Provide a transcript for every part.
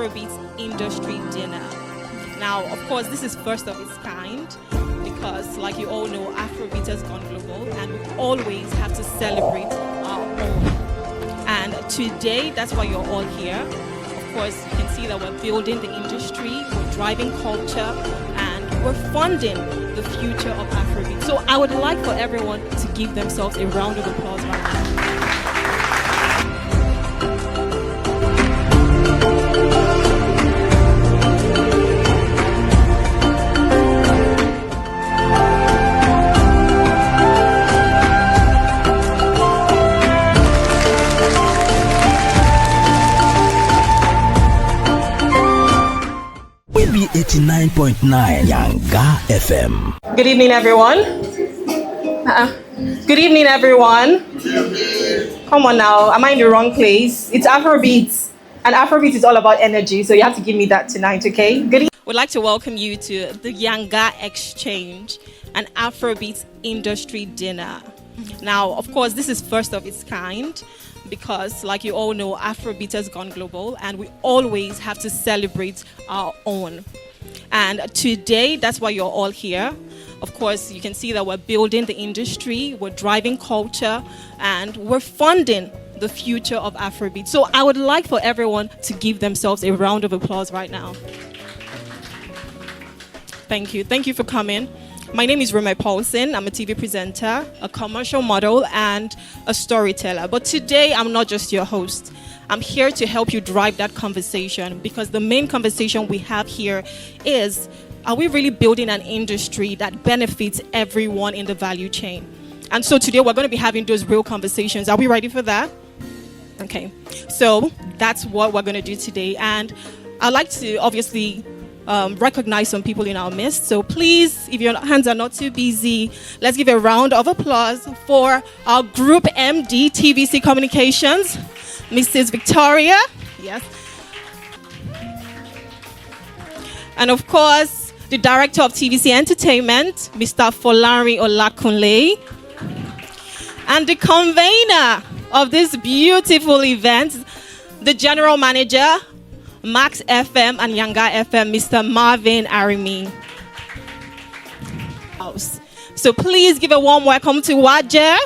Afrobeats industry dinner. Now, of course, this is first of its kind because, like you all know, Afrobeats has gone global and we always have to celebrate our own. And today, that's why you're all here. Of course, you can see that we're building the industry, we're driving culture, and we're funding the future of Afrobeat. So I would like for everyone to give themselves a round of applause right now. We be 89.9 Yanga FM. Good evening, everyone. Good evening, everyone. Come on now, am I in the wrong place? It's Afrobeats, and Afrobeats is all about energy, so you have to give me that tonight, okay? Good evening. We'd like to welcome you to the Yanga Exchange, an Afrobeats industry dinner. Now, of course, this is first of its kind because, like you all know, Afrobeat has gone global and we always have to celebrate our own. And today, that's why you're all here. Of course, you can see that we're building the industry, we're driving culture, and we're funding the future of Afrobeat. So I would like for everyone to give themselves a round of applause right now. Thank you. Thank you for coming. My name is Rome Paulson. I'm a TV presenter, a commercial model, and a storyteller. But today, I'm not just your host. I'm here to help you drive that conversation because the main conversation we have here is, are we really building an industry that benefits everyone in the value chain? And so today, we're going to be having those real conversations. Are we ready for that? Okay. So that's what we're going to do today. And I'd like to obviously recognize some people in our midst. So please, if your hands are not too busy, let's give a round of applause for our Group MD TVC Communications, Mrs. Victoria. Yes. And of course, the Director of TVC Entertainment, Mr. Folari Olakunle. And the convener of this beautiful event, the General Manager, Max FM and Yanga FM, Mr. Marvin Arimi. So please give a warm welcome to Wajer.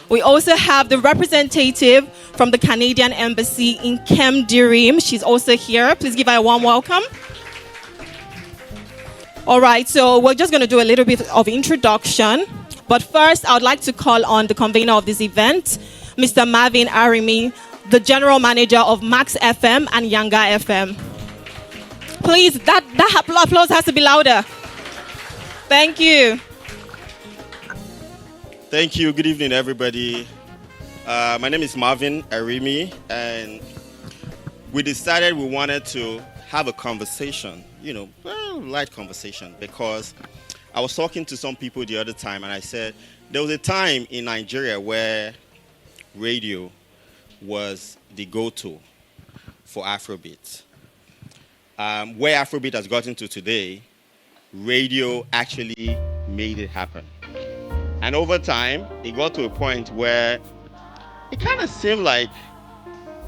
We also have the representative from the Canadian Embassy in Kemdirim. She's also here. Please give her a warm welcome. All right, so we're just going to do a little bit of introduction. But first, I would like to call on the convener of this event, Mr. Marvin Arimi, the General Manager of Max FM and Yanga FM. Please, that applause has to be louder. Thank you. Thank you. Good evening, everybody. My name is Marvin Arimi, and we decided we wanted to have a conversation, light conversation, because I was talking to some people the other time, and I said there was a time in Nigeria where radio was the go-to for Afrobeat. Where Afrobeat has gotten to today, radio actually made it happen. And over time, it got to a point where it kind of seemed like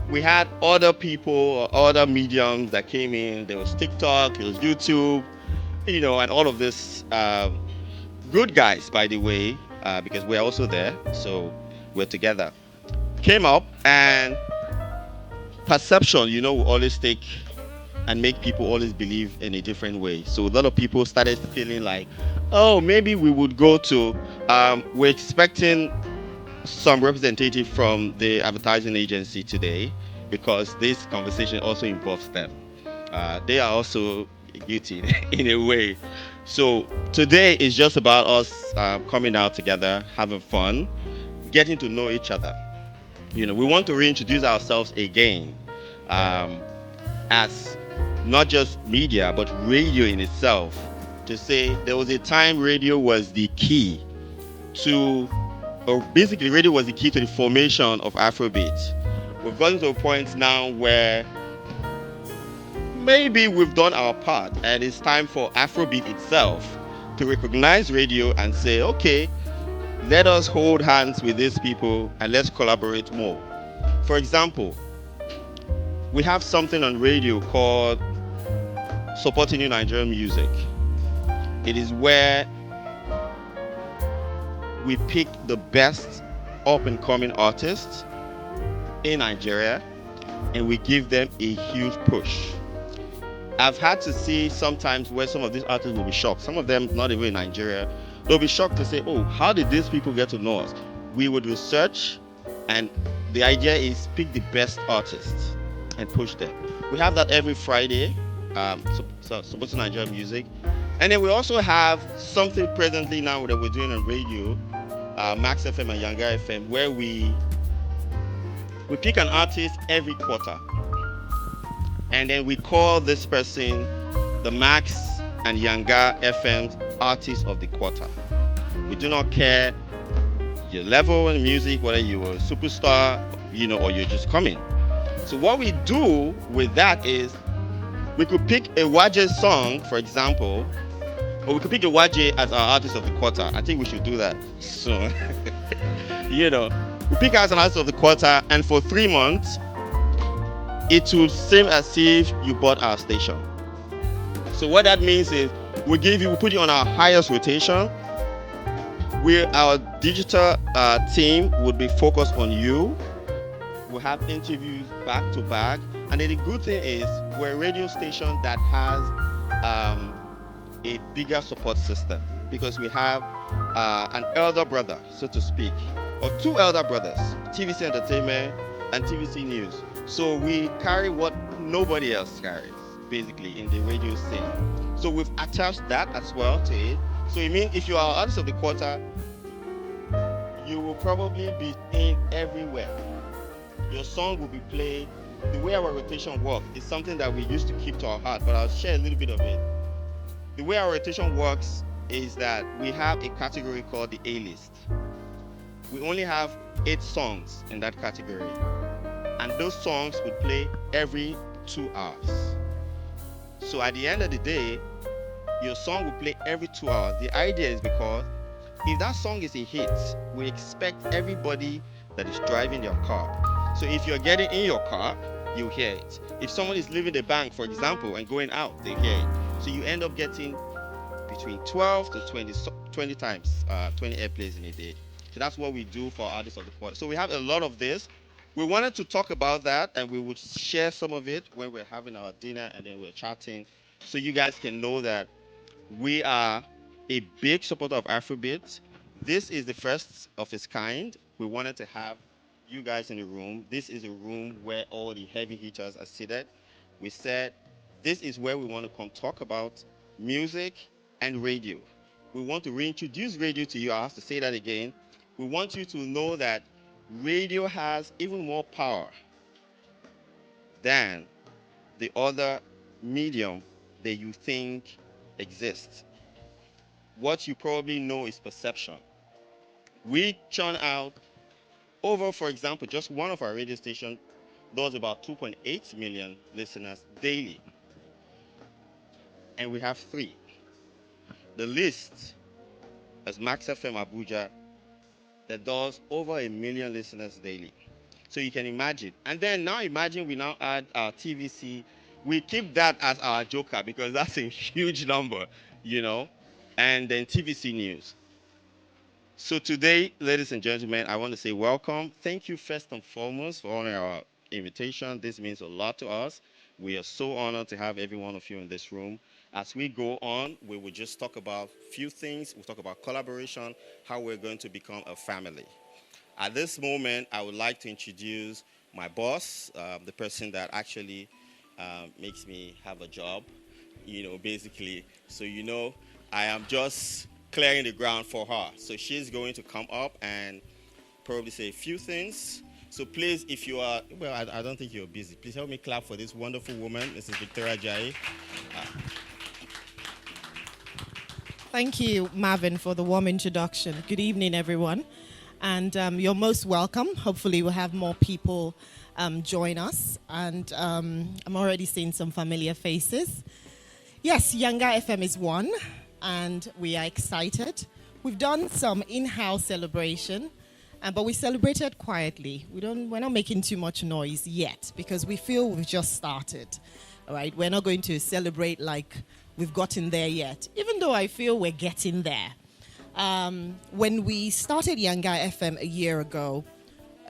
we had other people or other mediums that came in. There was TikTok, there was YouTube, and all of this. Good guys, by the way, because we're also there, so we're together. Came up, and perception, will always take and make people always believe in a different way. So a lot of people started feeling like, oh, maybe we would go to, we're expecting some representative from the advertising agency today because this conversation also involves them. They are also guilty in a way. So today is just about us coming out together, having fun, getting to know each other. We want to reintroduce ourselves again as not just media, but radio in itself. To say there was a time radio was the key to, or basically radio was the key to the formation of Afrobeat. We've gotten to a point now where maybe we've done our part and it's time for Afrobeat itself to recognize radio and say, okay, let us hold hands with these people and let's collaborate more. For example, we have something on radio called Supporting New Nigerian Music. It is where we pick the best up-and-coming artists in Nigeria and we give them a huge push. I've had to see sometimes where some of these artists will be shocked. Some of them not even in Nigeria. They'll be shocked to say, oh, how did these people get to know us? We would research, and the idea is pick the best artists and push them. We have that every Friday, supporting Nigerian music. And then we also have something presently now that we're doing on radio, Max FM and Yanga FM, where we pick an artist every quarter. And then we call this person the Max and Yanga FM Artist of the Quarter. We do not care your level in music, whether you're a superstar, or you're just coming. So what we do with that is we could pick a Waje song, for example, or we could pick a Waje as our Artist of the Quarter. I think we should do that soon. We pick as an Artist of the Quarter, and for 3 months, it will seem as if you bought our station. So what that means is we put you on our highest rotation. Our digital team would be focused on you. We'll have interviews back to back. And then the good thing is we're a radio station that has a bigger support system because we have an elder brother, so to speak, or 2 elder brothers, TVC Entertainment and TVC News. So we carry what nobody else carries, basically, in the radio scene. So we've attached that as well to it. So it means if you are Artist of the Quarter, you will probably be in everywhere. Your song will be played. The way our rotation works is something that we used to keep to our heart, but I'll share a little bit of it. The way our rotation works is that we have a category called the A-list. We only have 8 songs in that category. And those songs would play every 2 hours. So at the end of the day, your song will play every 2 hours. The idea is because if that song is a hit, we expect everybody that is driving your car. So if you're getting in your car, you hear it. If someone is leaving the bank, for example, and going out, they hear it. So you end up getting between 12 to 20 times, 20 airplays in a day. So that's what we do for Artists of the Quarter. So we have a lot of this. We wanted to talk about that, and we would share some of it when we're having our dinner and then we're chatting, so you guys can know that we are a big supporter of Afrobeat. This is the first of its kind. We wanted to have you guys in the room. This is a room where all the heavy hitters are seated. We said this is where we want to come talk about music and radio. We want to reintroduce radio to you. I have to say that again. We want you to know that radio has even more power than the other medium that you think exists. What you probably know is perception. We churn out over, for example, just one of our radio stations does about 2.8 million listeners daily. And we have 3. The list is Max FM Abuja that does over 1 million listeners daily. So you can imagine. And then now imagine we now add our TVC. We keep that as our joker because that's a huge number, and then TVC News. So today, ladies and gentlemen, I want to say welcome. Thank you first and foremost for honoring our invitation. This means a lot to us. We are so honored to have every one of you in this room. As we go on, we will just talk about a few things. We'll talk about collaboration, how we're going to become a family. At this moment, I would like to introduce my boss, the person that actually makes me have a job, basically. So, I am just clearing the ground for her. So she's going to come up and probably say a few things. So please, if you are, I don't think you're busy. Please help me clap for this wonderful woman. This is Victoria Jai. Thank you, Marvin, for the warm introduction. Good evening, everyone. And you're most welcome. Hopefully we'll have more people join us. And I'm already seeing some familiar faces. Yes, Yanga FM is one, and we are excited. We've done some in-house celebration, But we celebrated quietly. We're not making too much noise yet because we feel we've just started. All right, we're not going to celebrate like we've gotten there yet, even though I feel we're getting there. When we started Yanga FM a year ago,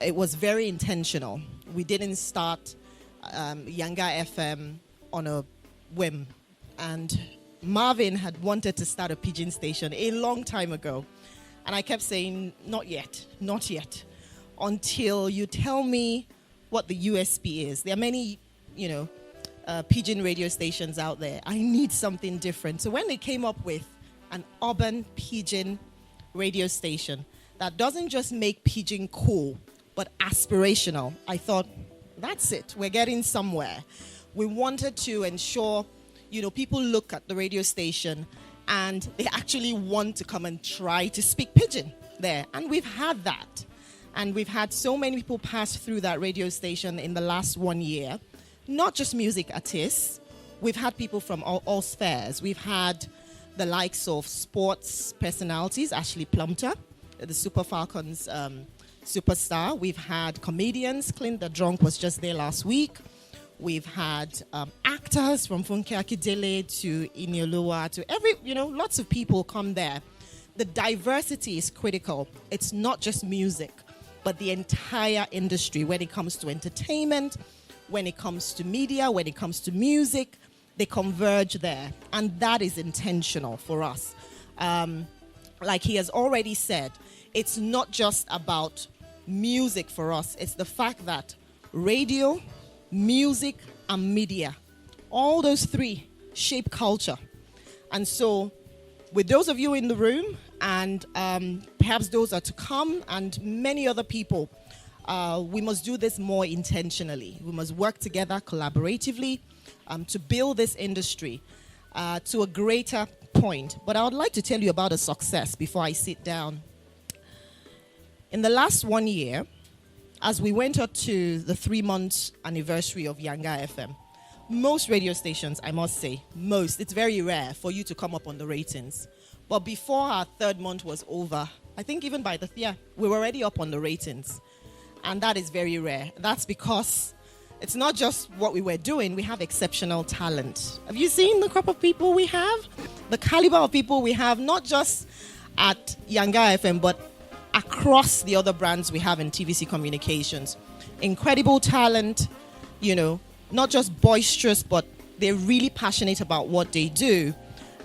it was very intentional. We didn't start Yanga FM on a whim. And Marvin had wanted to start a pigeon station a long time ago. And I kept saying, not yet, until you tell me what the USP is. There are many, pigeon radio stations out there. I need something different. So when they came up with an urban pigeon radio station that doesn't just make pigeon cool, but aspirational, I thought, that's it. We're getting somewhere. We wanted to ensure, people look at the radio station and they actually want to come and try to speak pigeon there. And we've had that. And we've had so many people pass through that radio station in the last 1 year. Not just music artists. We've had people from all spheres. We've had the likes of sports personalities, Ashley Plumpton, the Super Falcons superstar. We've had comedians. Clint the Drunk was just there last week. We've had actors from Funke Akindele to Inioluwa to lots of people come there. The diversity is critical. It's not just music, but the entire industry when it comes to entertainment, when it comes to media, when it comes to music, they converge there. And that is intentional for us. Like he has already said, it's not just about music for us. It's the fact that radio, music, and media, all those three shape culture. And so with those of you in the room and perhaps those are to come and many other people, we must do this more intentionally. We must work together collaboratively to build this industry to a greater point. But I would like to tell you about a success before I sit down. In the last 1 year, as we went up to the 3-month anniversary of Yanga FM, most radio stations, I must say, it's very rare for you to come up on the ratings. But before our 3rd month was over, I think even by the year, we were already up on the ratings. And that is very rare. That's because it's not just what we were doing, we have exceptional talent. Have you seen the crop of people we have? The caliber of people we have, not just at Yanga FM, but across the other brands we have in TVC Communications. Incredible talent, not just boisterous, but they're really passionate about what they do.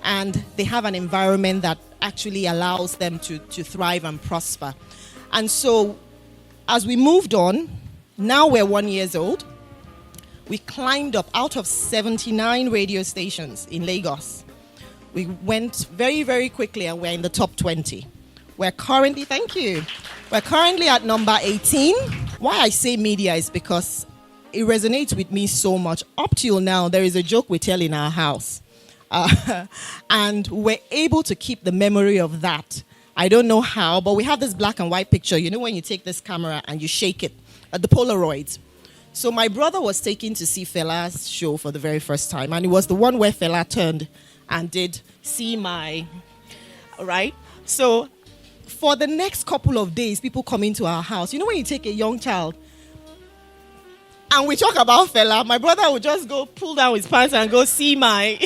And they have an environment that actually allows them to thrive and prosper. And so as we moved on, now we're 1 year old, we climbed up out of 79 radio stations in Lagos. We went very, very quickly and we're in the top 20. We're currently at number 18. Why I say media is because it resonates with me so much. Up till now, there is a joke we tell in our house. And we're able to keep the memory of that. I don't know how, but we have this black and white picture. When you take this camera and you shake it, the Polaroids. So my brother was taken to see Fela's show for the very first time. And it was the one where Fela turned and did See My, right? So for the next couple of days, people come into our house. When you take a young child and we talk about Fela, my brother would just go pull down his pants and go See My,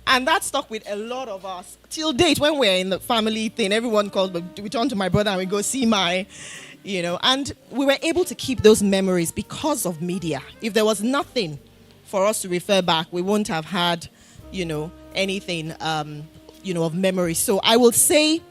And that stuck with a lot of us. Till date, when we're in the family thing, everyone calls, but we turn to my brother and we go See My, And we were able to keep those memories because of media. If there was nothing for us to refer back, we wouldn't have had, anything, of memory. So I will say,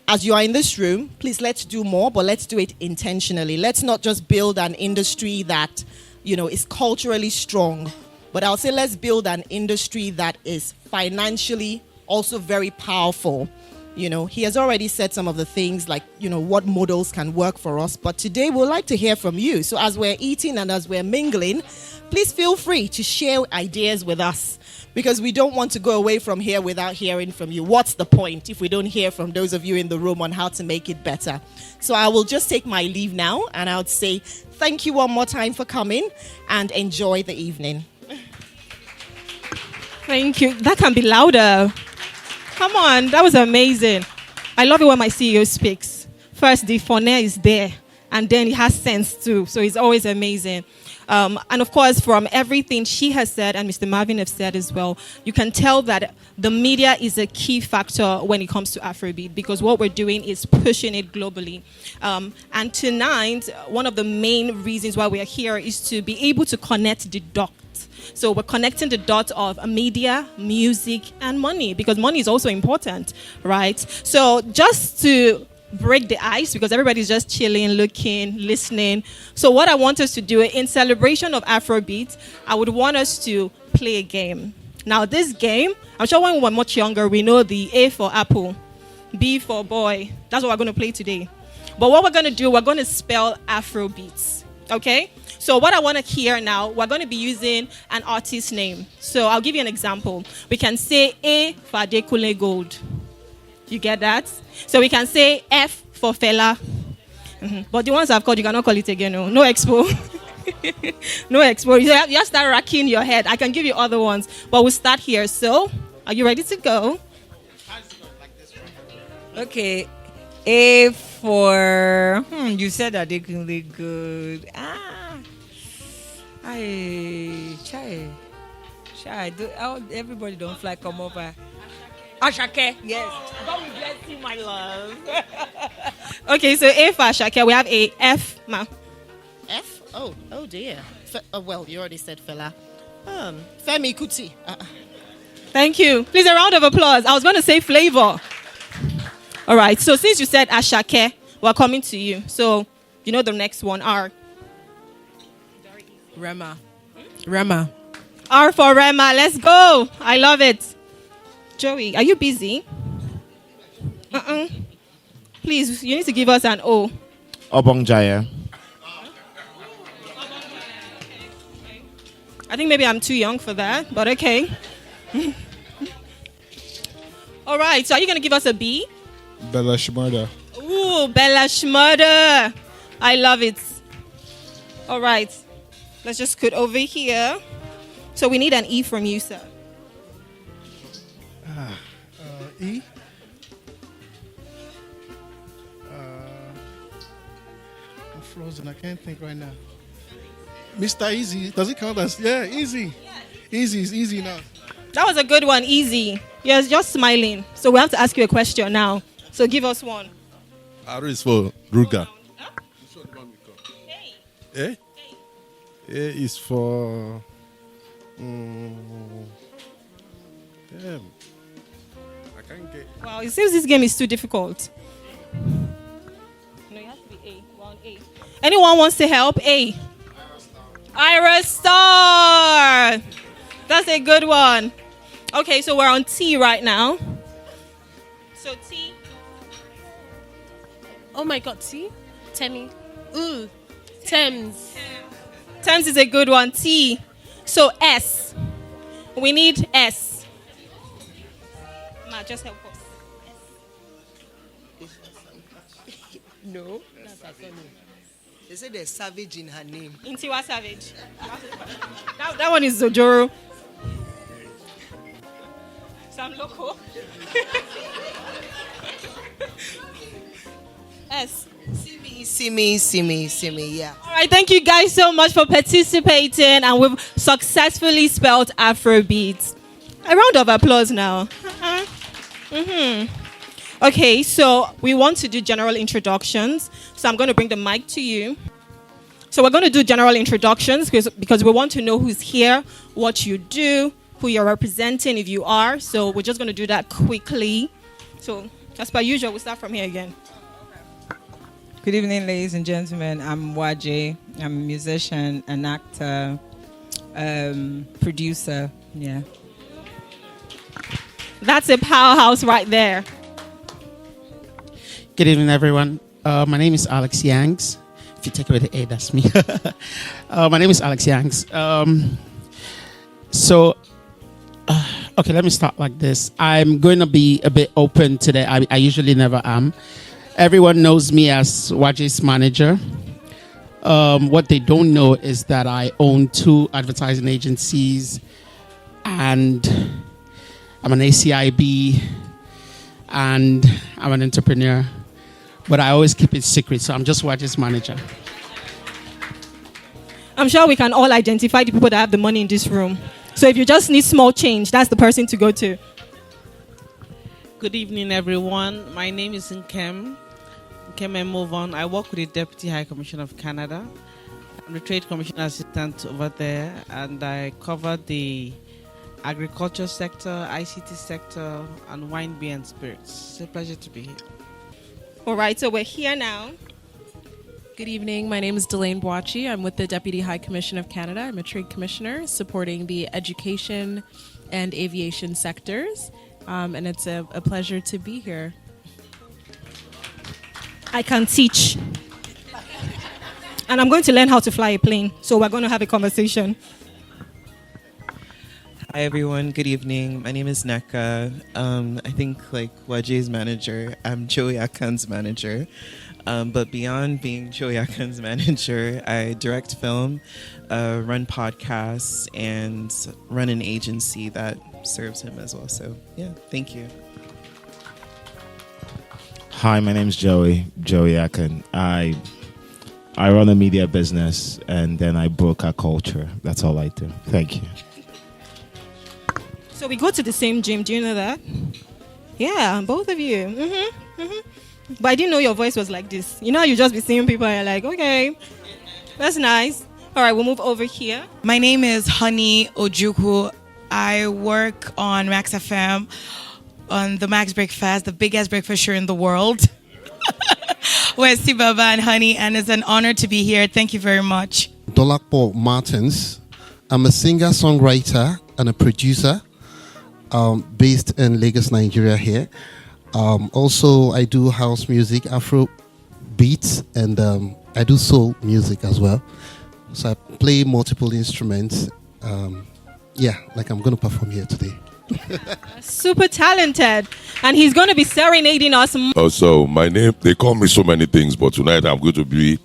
as you are in this room, please let's do more, but let's do it intentionally. Let's not just build an industry that, is culturally strong, but I'll say let's build an industry that is financially also very powerful. He has already said some of the things like, what models can work for us. But today we'd like to hear from you. So as we're eating and as we're mingling, please feel free to share ideas with us because we don't want to go away from here without hearing from you. What's the point if we don't hear from those of you in the room on how to make it better? So I will just take my leave now and I would say thank you one more time for coming and enjoy the evening. Thank you. That can be louder. Come on, that was amazing. I love it when my CEO speaks. first, the phone is there. And then he has sense too. So he's always amazing. And of course, from everything she has said and Mr. Marvin have said as well, you can tell that the media is a key factor when it comes to Afrobeat because what we're doing is pushing it globally. And tonight, one of the main reasons why we are here is to be able to connect the dots. So we're connecting the dots of media, music, and money because money is also important, right? So just to break the ice because everybody's just chilling, looking, listening. So what I want us to do in celebration of Afrobeat, I would want us to play a game. Now this game, I'm sure when we were much younger, we know the A for apple, B for boy. That's what we're going to play today. But what we're going to do, we're going to spell Afrobeats. Okay? So what I want to hear now, we're going to be using an artist name. So I'll give you an example. We can say A for Adekunle Gold. You get that? So we can say F for Fela. But the ones I've called, you cannot call it again. No expo. No expo. You have to start racking your head. I can give you other ones. But we'll start here. So, are you ready to go? Okay. A for... you said that they can look good. Everybody don't fly come over. Ashake, yes. God will bless you, my love. Okay, so A for Ashake, we have a F, ma. F? Oh dear. Well, you already said Fela. Femi Kuti. Thank you. Please, a round of applause. I was going to say flavor. All right, so since you said Ashake, we're coming to you. So, you know the next one, R. Rema. R for Rema. Let's go. I love it. Joey, are you busy? Please, you need to give us an O. Obongjaya. I think maybe I'm too young for that, but okay. All right, so are you going to give us a B? Bella Shmurda. Ooh, Bella Shmurda. I love it. All right, let's just scoot over here. So we need an E from you, sir. E. I'm frozen. I can't think right now. Mr. Easy. Does it count as? Yeah, easy. Easy is easy now. That was a good one, easy. Yes, just smiling. So we have to ask you a question now. So give us one. R is for Ruga. A. A? A is for... damn. I can't get... Wow, it seems this game is too difficult. No, it has to be A. We're on A. Anyone wants to help? A. Ira Star. That's a good one. Okay, so we're on T right now. So T. Oh my God, T? Temi. Ooh. Thames. Thames is a good one. T. So S. We need S. Ma, just help us. No, that's her name. They say there's savage in her name. Intiwa Savage. that one is Zojoro. Sam Loco. S. Simi, yeah. All right, thank you guys so much for participating, and we've successfully spelled Afrobeat. A round of applause now. Okay, so we want to do general introductions. So I'm going to bring the mic to you. So we're going to do general introductions because we want to know who's here, what you do, who you're representing if you are. So we're just going to do that quickly. So as per usual, we'll start from here again. Good evening, ladies and gentlemen. I'm Waje. I'm a musician, an actor, producer. Yeah. That's a powerhouse right there. Good evening, everyone. My name is Alex Yangs. If you take away the A, that's me. My name is Alex Yangs. Okay, let me start like this. I'm going to be a bit open today. I usually never am. Everyone knows me as Waje's manager. What they don't know is that I own 2 advertising agencies, and I'm an ACIB, and I'm an entrepreneur. but I always keep it secret. So I'm just Waji's manager. I'm sure we can all identify the people that have the money in this room. So if you just need small change, that's the person to go to. Good evening, everyone. My name is Nkem Movon. I work with the Deputy High Commissioner of Canada. I'm the Trade Commission Assistant over there, and I cover the agriculture sector, ICT sector, and wine, beer, and spirits. It's a pleasure to be here. All right, so we're here now. Good evening. My name is Delane Boachi. I'm with the Deputy High Commission of Canada. I'm a trade commissioner supporting the education and aviation sectors. And it's a pleasure to be here. I can teach. And I'm going to learn how to fly a plane. So we're going to have a conversation. Hi everyone, good evening. My name is Neka. I think like Waji's manager, I'm Joe Yakan's manager. But beyond being Joe Yakan's manager, I direct film, run podcasts, and run an agency that serves him as well. So yeah, thank you. Hi, my name's Joey Yakan. I run a media business and then I broker culture. That's all I do. Thank you. So we go to the same gym. Do you know that? Yeah, both of you. But I didn't know your voice was like this. You know, you just be seeing people and you're like, okay, that's nice. All right, we'll move over here. My name is Honey Ojukwu. I work on Max FM on the Max Breakfast, the biggest breakfast show in the world. With Sibaba and Honey, and it's an honor to be here. Thank you very much. Dolakpo Martins. I'm a singer, songwriter, and a producer based in Lagos, Nigeria here. Also, I do house music, Afro beats, and I do soul music as well. So I play multiple instruments. Like I'm going to perform here today. Super talented. And he's going to be serenading us. So my name, they call me so many things, but tonight I'm going to be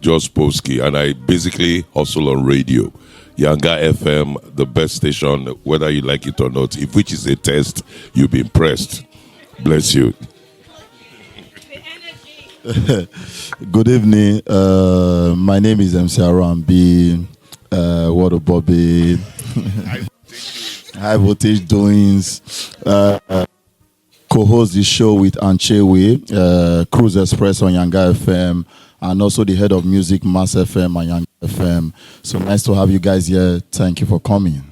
George Polsky, and I basically hustle on radio. Yanga FM, the best station, whether you like it or not. If which is a test, you'll be impressed. Bless you. Good evening. My name is MC Arambi. What a Bobby. High voltage doings. Co-host the show with Anchewe, Cruise Express on Yanga FM, and also the head of music, Mass FM and Yanga FM. So nice to have you guys here. Thank you for coming.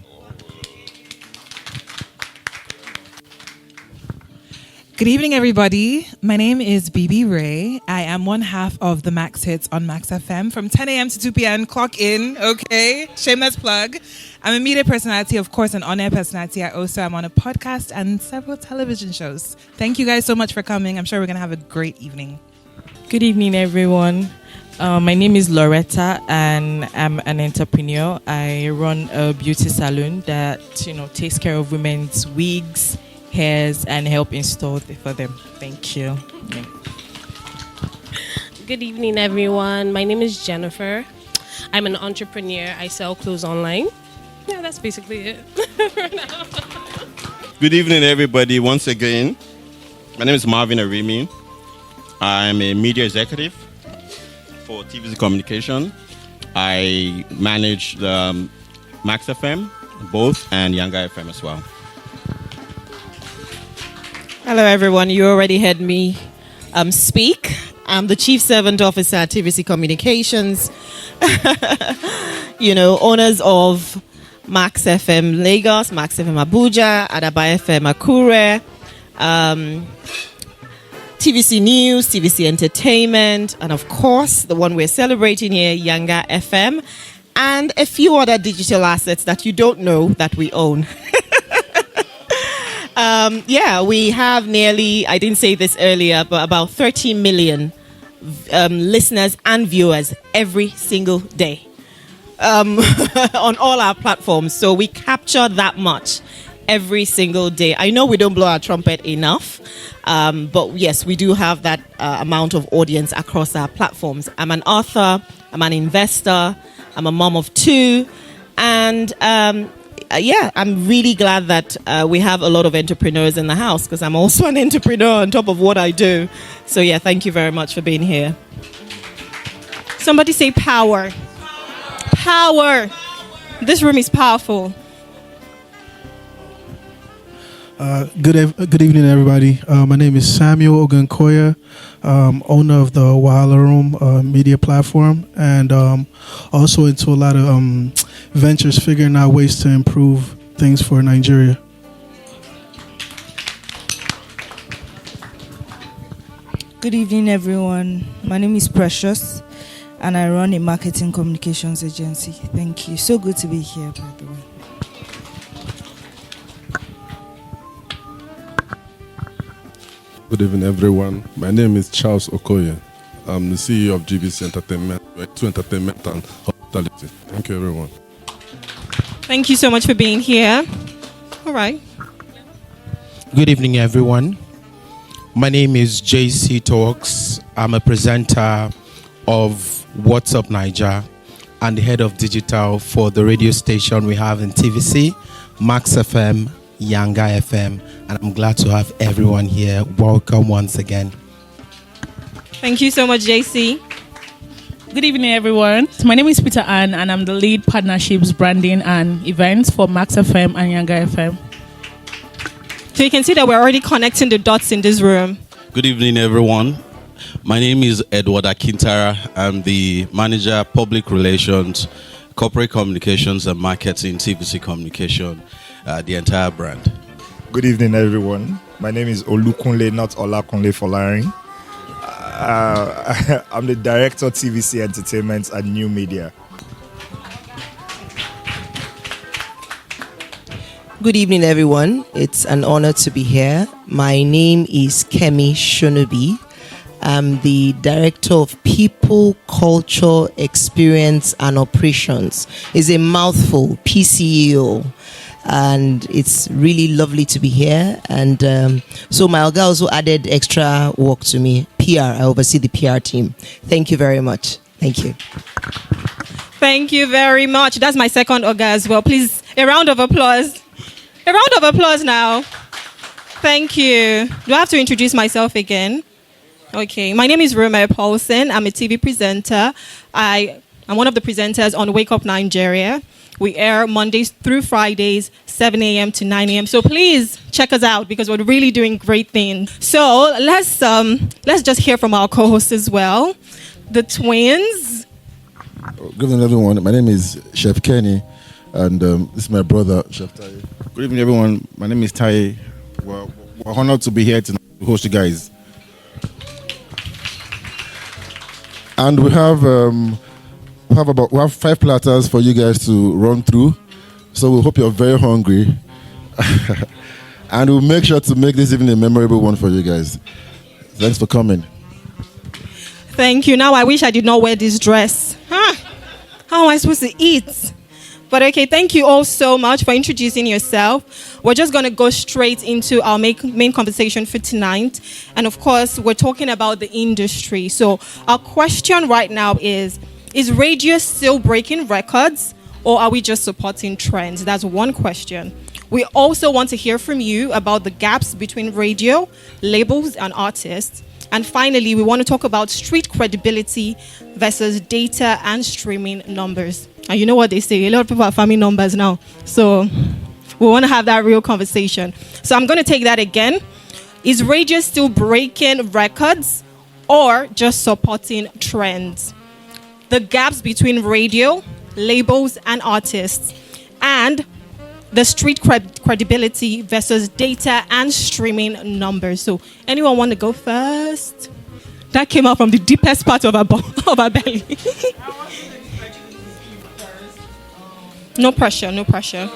Good evening, everybody. My name is Bibi Ray. I am one half of the Max Hits on Max FM from 10 a.m. to 2 p.m. Clock in, okay? Shameless plug. I'm a media personality, of course, an on-air personality. I also am on a podcast and several television shows. Thank you guys so much for coming. I'm sure we're going to have a great evening. Good evening, everyone. My name is Loretta, and I'm an entrepreneur. I run a beauty salon that, takes care of women's wigs, hairs, and help install for them. Thank you. Yeah. Good evening, everyone. My name is Jennifer. I'm an entrepreneur. I sell clothes online. Yeah, that's basically it for now. Good evening, everybody. Once again, my name is Marvin Arimi. I'm a media executive for TVC Communication. I manage the Max FM, both, and Yanga FM as well. Hello, everyone. You already heard me speak. I'm the Chief Servant Officer at TVC Communications. Owners of Max FM Lagos, Max FM Abuja, Adaba FM Akure, TVC News, TVC Entertainment, and of course, the one we're celebrating here, Yanga FM, and a few other digital assets that you don't know that we own. We have nearly, I didn't say this earlier, but about 30 million listeners and viewers every single day on all our platforms. So we capture that much every single day. I know we don't blow our trumpet enough, but yes, we do have that amount of audience across our platforms. I'm an author, I'm an investor, I'm a mom of two, and yeah, I'm really glad that we have a lot of entrepreneurs in the house because I'm also an entrepreneur on top of what I do. So yeah, thank you very much for being here. Somebody say power. Power. This room is powerful. Good evening, everybody. My name is Samuel Ogunkoya, owner of the Wahala Room media platform, and also into a lot of ventures figuring out ways to improve things for Nigeria. Good evening, everyone. My name is Precious, and I run a marketing communications agency. Thank you. So good to be here, by the way. Good evening, everyone. My name is Charles Okoye. I'm the CEO of GBC Entertainment, to Entertainment and Hospitality. Thank you, everyone. Thank you so much for being here. All right. Good evening, everyone. My name is JC Talks. I'm a presenter of What's Up Niger and the head of digital for the radio station we have in TVC, Max FM, Yanga FM, and I'm glad to have everyone here. Welcome once again. Thank you so much, JC. Good evening, everyone. So my name is Peter Ann, and I'm the lead partnerships, branding, and events for Max FM and Yanga FM. So you can see that we're already connecting the dots in this room. Good evening, everyone. My name is Edward Akintara. I'm the manager, public relations, corporate communications, and marketing, TVC communication, the entire brand. Good evening, everyone. My name is Olukunle, not Olakunle Folarin. I'm the director of TVC Entertainment and New Media. Good evening, everyone. It's an honor to be here. My name is Kemi Shonobi. I'm the Director of People, Culture, Experience and Operations. It's a mouthful, PCEO. And it's really lovely to be here. And so my Oga also added extra work to me. PR, I oversee the PR team. Thank you very much. Thank you. Thank you very much. That's my second Oga as well. Please, a round of applause. A round of applause now. Thank you. Do I have to introduce myself again? Okay. My name is Roma Paulson. I'm a TV presenter. I'm one of the presenters on Wake Up Nigeria. We air Mondays through Fridays, 7 a.m. to 9 a.m. So please check us out because we're really doing great things. So let's just hear from our co-hosts as well, the twins. Good evening, everyone. My name is Chef Kenny, and this is my brother, Chef Tai. Good evening, everyone. My name is Tai. We're honored to be here tonight to host you guys. And we have 5 platters for you guys to run through. So we hope you're very hungry. And we'll make sure to make this evening a memorable one for you guys. Thanks for coming. Thank you. Now I wish I did not wear this dress. How am I supposed to eat? But okay, thank you all so much for introducing yourself. We're just going to go straight into our main conversation for tonight. And of course, we're talking about the industry. So our question right now is radio still breaking records, or are we just supporting trends? That's one question. We also want to hear from you about the gaps between radio, labels, and artists. And finally, we want to talk about street credibility versus data and streaming numbers. And you know what they say, a lot of people are farming numbers now. So we want to have that real conversation. So I'm going to take that again. Is radio still breaking records or just supporting trends? The gaps between radio, labels, and artists, and the street credibility versus data and streaming numbers. So anyone want to go first? That came out from the deepest part of our belly. No pressure, no pressure.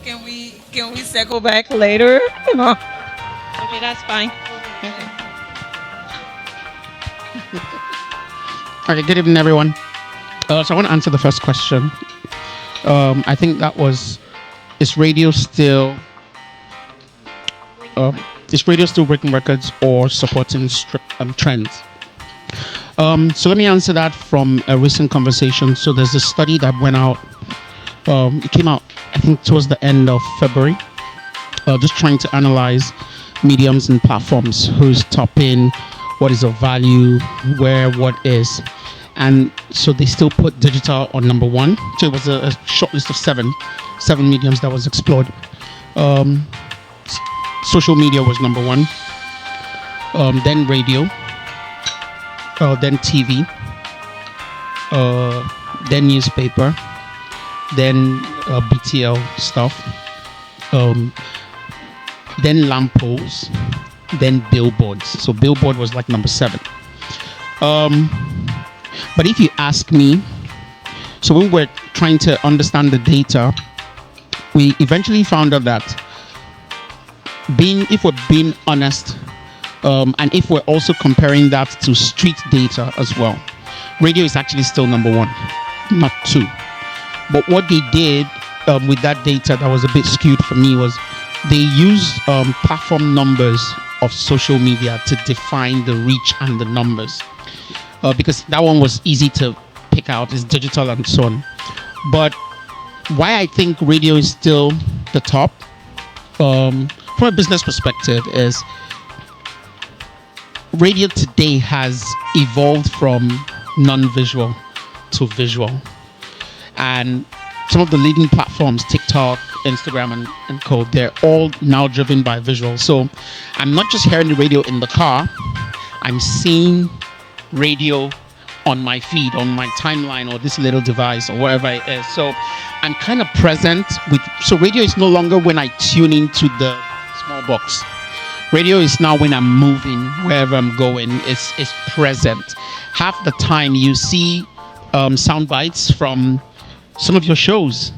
Can we circle back later? Okay, that's fine. Okay, good evening, everyone. So I want to answer the first question. I think that was, is radio still breaking records or supporting trends? So let me answer that from a recent conversation. So there's a study that went out It came out, I think, towards the end of February. Just trying to analyze mediums and platforms, who's topping, what is of value, where what is. And so they still put digital on number one. So it was a short list of seven mediums that was explored. Social media was number one, then radio, then TV, then newspaper, then BTL stuff, then lampposts, then billboards. So billboard was like number 7. But if you ask me, so when we're trying to understand the data, we eventually found out that if we're being honest, and if we're also comparing that to street data as well, radio is actually still number 1, not 2. But what they did with that data that was a bit skewed for me was they used platform numbers of social media to define the reach and the numbers, because that one was easy to pick out, is digital and so on. But why I think radio is still the top, from a business perspective, is radio today has evolved from non-visual to visual. And some of the leading platforms, TikTok, Instagram, and co, they're all now driven by visual. So I'm not just hearing the radio in the car, I'm seeing radio on my feed, on my timeline, or this little device, or wherever it is. So I'm kind of present with, so radio is no longer when I tune into the small box. Radio is now when I'm moving, wherever I'm going, it's present. Half the time you see sound bites from some of your shows,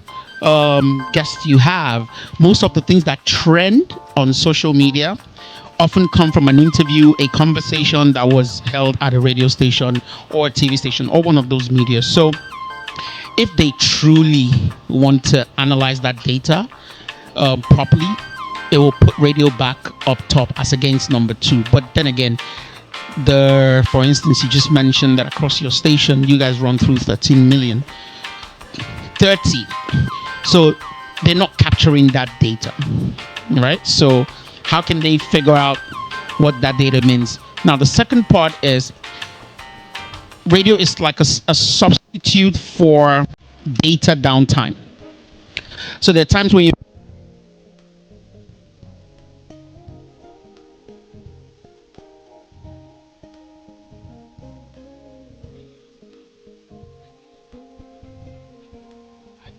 guests you have. Most of the things that trend on social media often come from an interview, a conversation that was held at a radio station or a TV station or one of those media. So if they truly want to analyze that data properly, it will put radio back up top as against number 2. But then again, for instance, you just mentioned that across your station, you guys run through 13 million. 30. So they're not capturing that data, right? So how can they figure out what that data means? Now, the second part is radio is like a substitute for data downtime. So there are times when you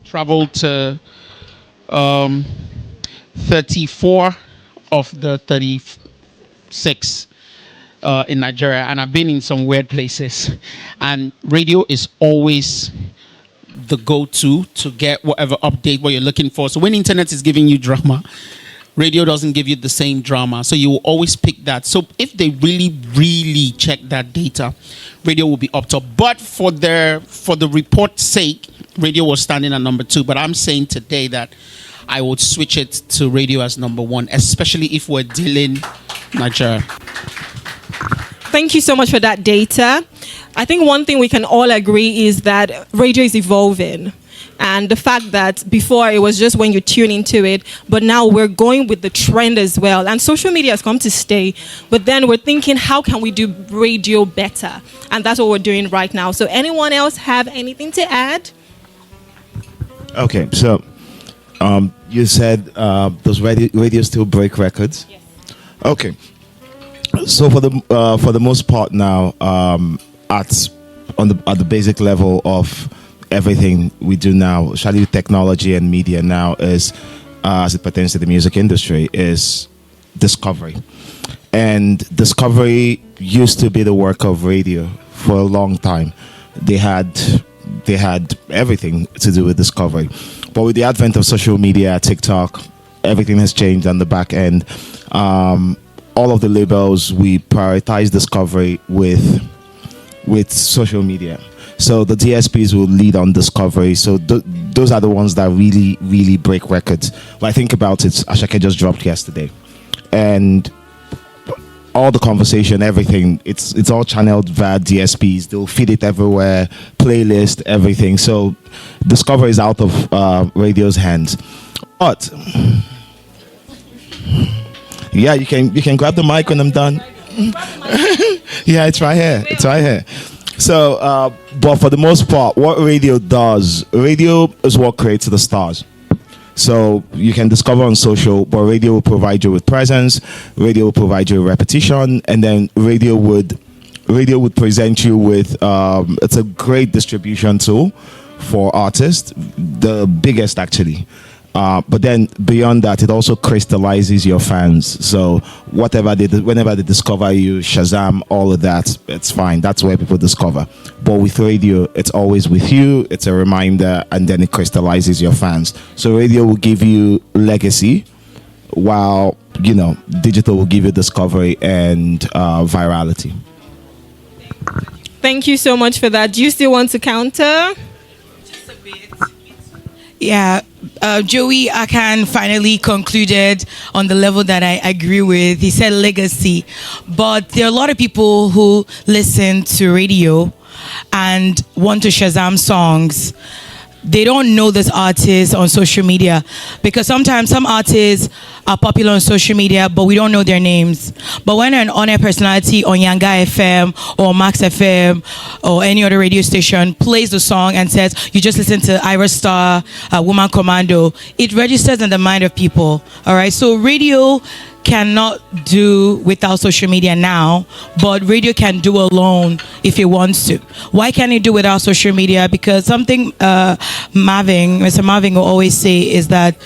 traveled to 34 of the 36 in Nigeria, and I've been in some weird places, and radio is always the go-to to get whatever update what you're looking for. So when internet is giving you drama, radio doesn't give you the same drama, so you will always pick that. So if they really check that data, radio will be up top. But for the report's sake, radio was standing at number 2. But I'm saying today that I would switch it to radio as number 1, especially if we're dealing Nigeria. Thank you so much for that data. I think one thing we can all agree is that radio is evolving. And the fact that before it was just when you tune into it, but now we're going with the trend as well. And social media has come to stay. But then we're thinking, how can we do radio better? And that's what we're doing right now. So anyone else have anything to add? Okay, so you said those radio still break records. Yes. Okay, so for the most part now, at the basic level of everything we do now, especially technology and media now, is as it pertains to the music industry, is discovery. And discovery used to be the work of radio for a long time. They had everything to do with discovery. But with the advent of social media, TikTok, everything has changed on the back end. All of the labels, we prioritize discovery with social media. So the DSPs will lead on discovery. So those are the ones that really break records. When I think about it, Ashake just dropped yesterday. And all the conversation, everything, it's all channeled via DSPs. They'll feed it everywhere, playlist, everything. So Discover is out of radio's hands. But yeah, you can grab the mic when I'm done. Yeah, it's right here. It's right here. So, but for the most part, what radio is what creates the stars. So you can discover on social, but radio will provide you with presence, radio will provide you with repetition, and then radio would present you with it's a great distribution tool for artists, the biggest actually. But then beyond that, it also crystallizes your fans. So whenever they discover you, Shazam, all of that, it's fine. That's where people discover. But with radio, it's always with you. It's a reminder, and then it crystallizes your fans. So radio will give you legacy, while digital will give you discovery and virality. Thank you so much for that. Do you still want to counter? Yeah, Joey Akan finally concluded on the level that I agree with. He said legacy, but there are a lot of people who listen to radio and want to Shazam songs. They don't know this artist on social media, because sometimes some artists are popular on social media, but we don't know their names. But when an on-air personality on Yanga FM or Max FM or any other radio station plays the song and says, you just listen to Ira Star, Woman Commando, it registers in the mind of people. All right, so radio cannot do without social media now, but radio can do alone if it wants to. Why can't it do without social media? Because something Mr. Marvin will always say is that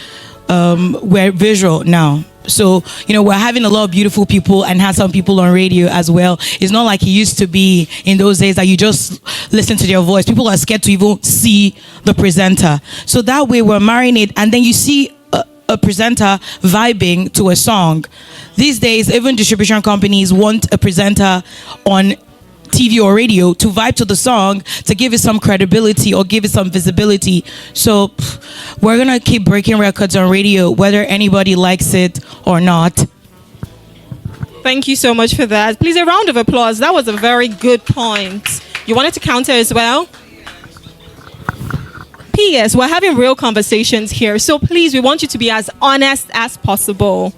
we're visual now. So, we're having a lot of beautiful people and handsome people on radio as well. It's not like it used to be in those days that you just listen to their voice. People are scared to even see the presenter. So that way we're marrying it, and then you see a presenter vibing to a song. These days, even distribution companies want a presenter on TV or radio to vibe to the song, to give it some credibility or give it some visibility. So we're gonna keep breaking records on radio, whether anybody likes it or not. Thank you so much for that. Please, a round of applause. That was a very good point. You wanted to counter as well? P.S. We're having real conversations here, so please, we want you to be as honest as possible.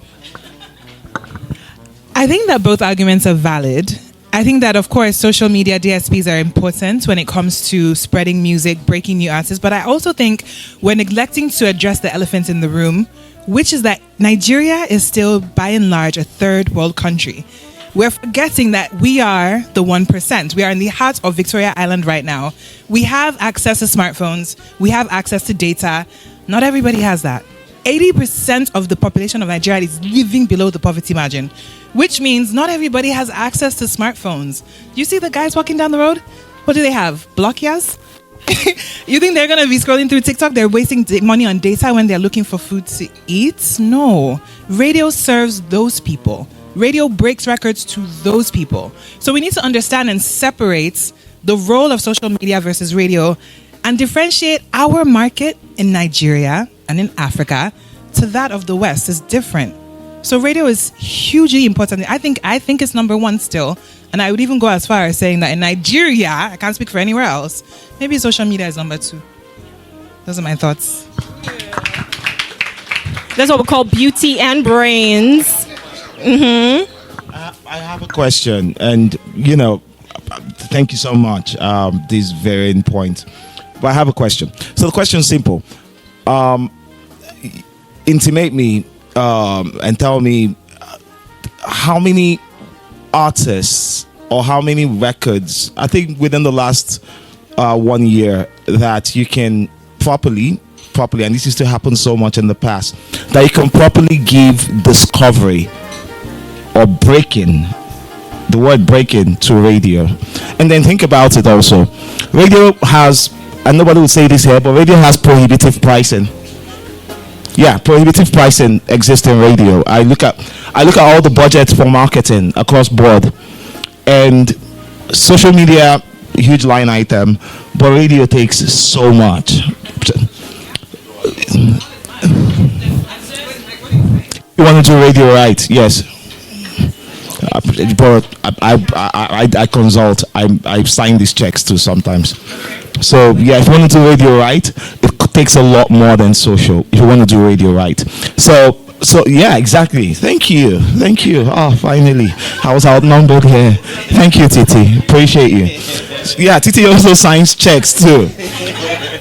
I think that both arguments are valid. I think that, of course, social media DSPs are important when it comes to spreading music, breaking new artists. But I also think we're neglecting to address the elephant in the room, which is that Nigeria is still, by and large, a third world country. We're forgetting that we are the 1%. We are in the heart of Victoria Island right now. We have access to smartphones. We have access to data. Not everybody has that. 80% of the population of Nigeria is living below the poverty margin, which means not everybody has access to smartphones. You see the guys walking down the road? What do they have? Blockias? You think they're going to be scrolling through TikTok? They're wasting money on data when they're looking for food to eat? No. Radio serves those people. Radio breaks records to those people. So we need to understand and separate the role of social media versus radio and differentiate our market in Nigeria and in Africa to that of the West is different. So radio is hugely important. I think it's number one still. And I would even go as far as saying that in Nigeria, I can't speak for anywhere else, maybe social media is number two. Those are my thoughts. That's what we call beauty and brains. I have a question, and thank you so much. This very point, but I have a question. So the question is simple. Intimate me and tell me how many artists or how many records, I think within the last 1 year, that you can properly, and this used to happen so much in the past, that you can properly give discovery or breaking, the word breaking, to radio. And then think about it also. Radio has, and nobody will say this here, but radio has prohibitive pricing. Yeah, prohibitive pricing exists in radio. I look at all the budgets for marketing across board, and social media, huge line item, but radio takes so much. You want to do radio right? Yes. but I consult. I sign these checks too sometimes. So yeah, if you want to do radio right, it takes a lot more than social. If you want to do radio right, so yeah, exactly. Thank you. Oh, finally, I was outnumbered here. Thank you, Titi. Appreciate you. Yeah, Titi also signs checks too.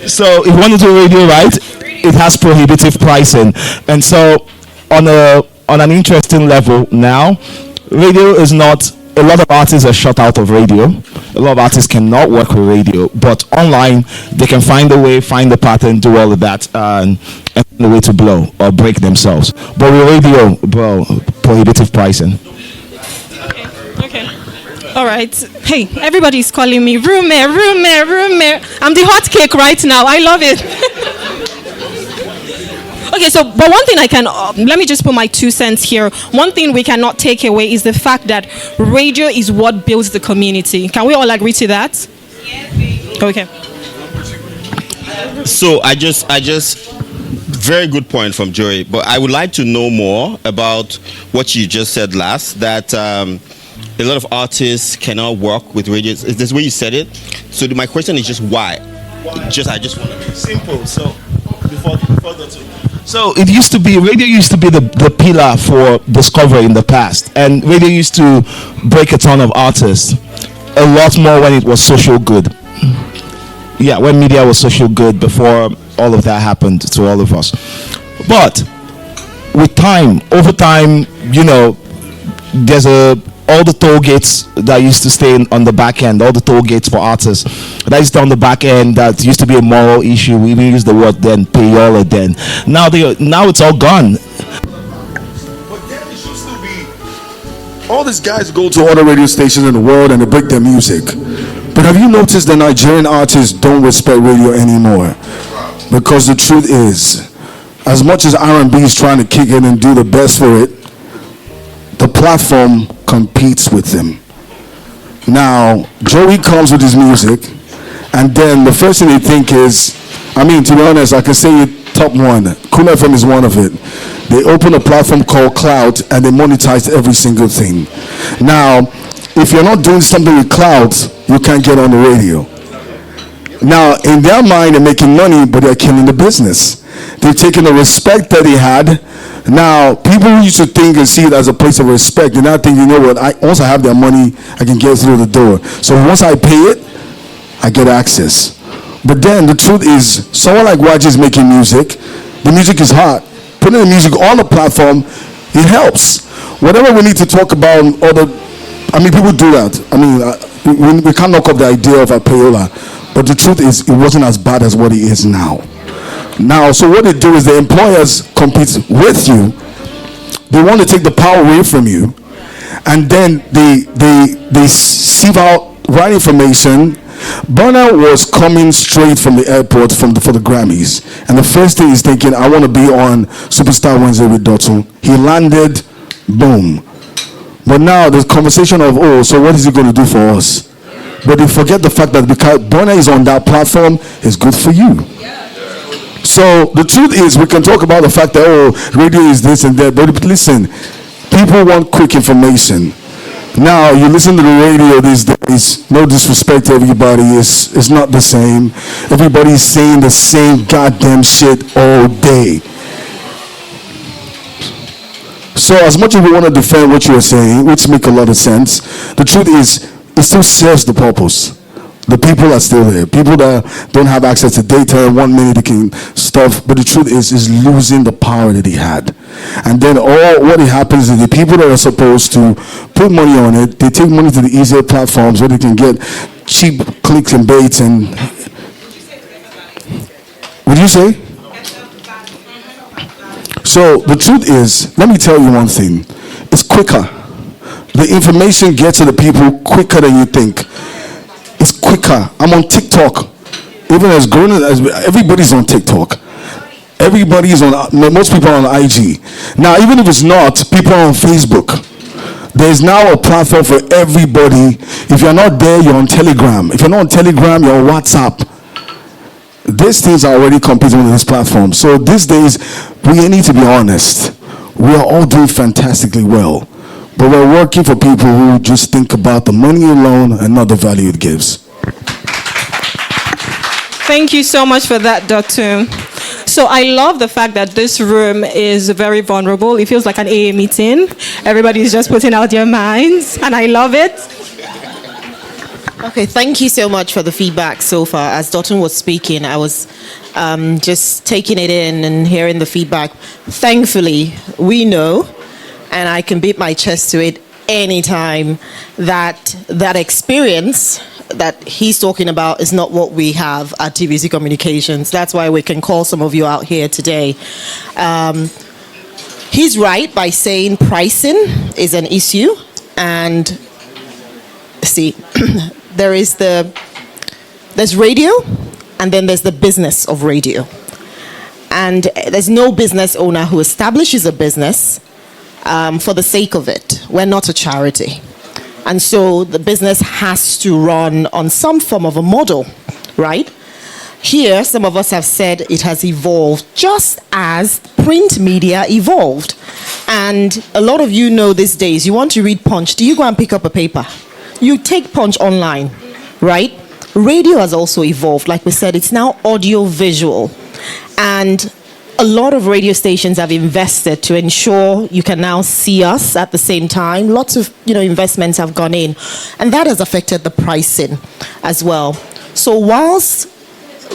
So if you want to do radio right, it has prohibitive pricing, and so on an interesting level now, radio is not. A lot of artists are shut out of radio. A lot of artists cannot work with radio, but online they can find a way, find the pattern, do all of that, and find a way to blow or break themselves. But with radio, bro, prohibitive pricing. Okay. All right. Hey, everybody's calling me roommate. I'm the hot cake right now. I love it. Okay, so, but one thing I can, let me just put my 2 cents here. One thing we cannot take away is the fact that radio is what builds the community. Can we all agree to that? Yes. Okay. So I just, very good point from Joey, but I would like to know more about what you just said last, that a lot of artists cannot work with radio. Is this where you said it? So my question is just why? I just want to be simple. So before So it used to be, radio used to be the pillar for discovery in the past, and radio used to break a ton of artists, a lot more when it was social good. Yeah, when media was social good before all of that happened to all of us. But with time, over time, there's all the toll gates that used to stay on the back end, all the toll gates for artists that used to stay on the back end, that used to be a moral issue. We even use the word then, payola then. Now it's all gone. But then it used to be, all these guys go to other radio stations in the world and they break their music. But have you noticed that Nigerian artists don't respect radio anymore? Because the truth is, as much as R&B is trying to kick in and do the best for it, the platform competes with them. Now, Joey comes with his music, and then the first thing they think is, to be honest, I can say it top one. Cool FM is one of it. They open a platform called Cloud, and they monetize every single thing. Now, if you're not doing something with Cloud, you can't get on the radio. Now, in their mind, they're making money, but they're killing the business. They've taken the respect that they had. Now, people who used to think and see it as a place of respect, they now think, once I have their money, I can get through the door. So once I pay it, I get access. But then the truth is, someone like YG is making music. The music is hot. Putting the music on the platform, it helps. Whatever we need to talk about, people do that. We can't knock up the idea of a payola. But the truth is, it wasn't as bad as what it is now. So what they do is the employers compete with you. They want to take the power away from you, and then they sieve out right information. Burner was coming straight from the airport for the Grammys, and the first thing he's thinking, I want to be on Superstar Wednesday with Dotun. He landed, boom. But now the conversation of, so what is he going to do for us? But they forget the fact that because Burner is on that platform, it's good for you. So the truth is, we can talk about the fact that radio is this and that, but listen, people want quick information. Now you listen to the radio these days, no disrespect to everybody, it's not the same. Everybody's saying the same goddamn shit all day. So as much as we want to defend what you're saying, which make a lot of sense, the truth is, it still serves the purpose. The people are still there. People that don't have access to data in 1 minute they can stuff, but the truth is losing the power that he had. And then what happens is the people that are supposed to put money on it, they take money to the easier platforms where they can get cheap clicks and baits and what did you say? So the truth is, let me tell you one thing. It's quicker. The information gets to the people quicker than you think. It's quicker. I'm on TikTok. Even as grown as everybody's on TikTok. Everybody's on. Most people are on IG. Now, even if it's not, people are on Facebook. There's now a platform for everybody. If you're not there, you're on Telegram. If you're not on Telegram, you're on WhatsApp. These things are already competing with this platform. So these days, we need to be honest. We are all doing fantastically well. but we're working for people who just think about the money alone and not the value it gives. Thank you so much for that, Dr. So I love the fact that this room is very vulnerable. It feels like an AA meeting. Everybody's just putting out their minds, and I love it. Okay, thank you so much for the feedback so far. As Dotun was speaking, I was just taking it in and hearing the feedback. Thankfully, we know, and I can beat my chest to it anytime, that that experience that he's talking about is not what we have at TVC Communications. That's why we can call some of you out here today. He's right by saying pricing is an issue, and see, there's radio, and then there's the business of radio. And there's no business owner who establishes a business for the sake of it. We're not a charity. And so the business has to run on some form of a model, right? Here, some of us have said it has evolved just as print media evolved. And a lot of you know these days, you want to read Punch, do you go and pick up a paper? You take Punch online, right? Radio has also evolved. Like we said, it's now audio visual. And a lot of radio stations have invested to ensure you can now see us at the same time. Lots of investments have gone in, and that has affected the pricing as well. So whilst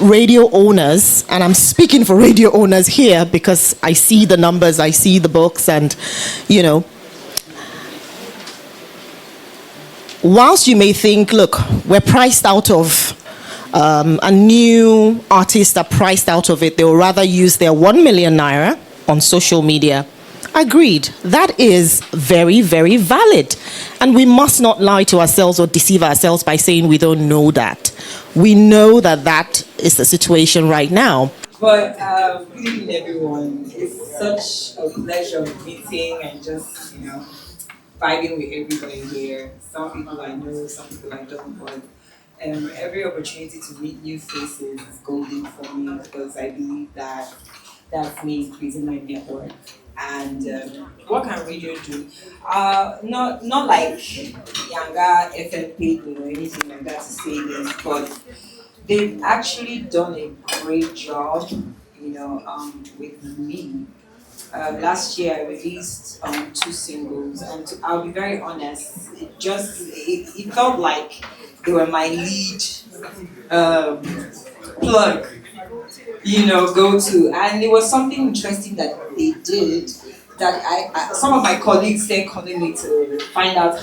radio owners, and I'm speaking for radio owners here because I see the numbers, I see the books, and whilst you may think, look, we're priced out of a new artist are priced out of it, they will rather use their 1 million naira on social media. Agreed. That is very, very valid. And we must not lie to ourselves or deceive ourselves by saying we don't know that. We know that that is the situation right now. But good evening, everyone. It's such a pleasure meeting and just, vibing with everybody here. Some people I know, some people I don't, but every opportunity to meet new faces is golden for me because I believe that that's me increasing my network. And what can radio do? Not like Yanga, FFP or anything like that to say this, but they've actually done a great job, with me. Last year I released 2 singles, and I'll be very honest, it felt like they were my lead plug, go to. And it was something interesting that they did that I some of my colleagues then calling me to find out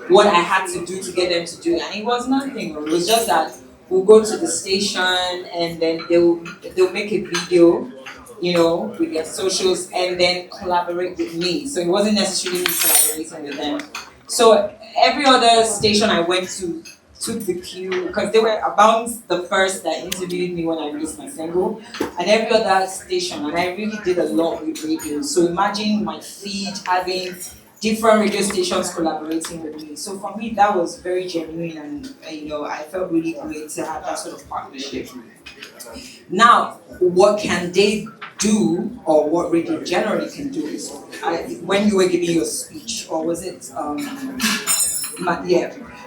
what I had to do to get them to do it. And it was nothing. It was just that we'll go to the station and then they'll make a video, with their socials and then collaborate with me. So it wasn't necessarily me collaborating with them. So every other station I went to took the cue because they were about the first that interviewed me when I released my single, and every other station, and I really did a lot with radio. So imagine my feed having different radio stations collaborating with me. So for me, that was very genuine, and I felt really great to have that sort of partnership. Now, what can they do, or what radio generally can do is, when you were giving your speech, or was it,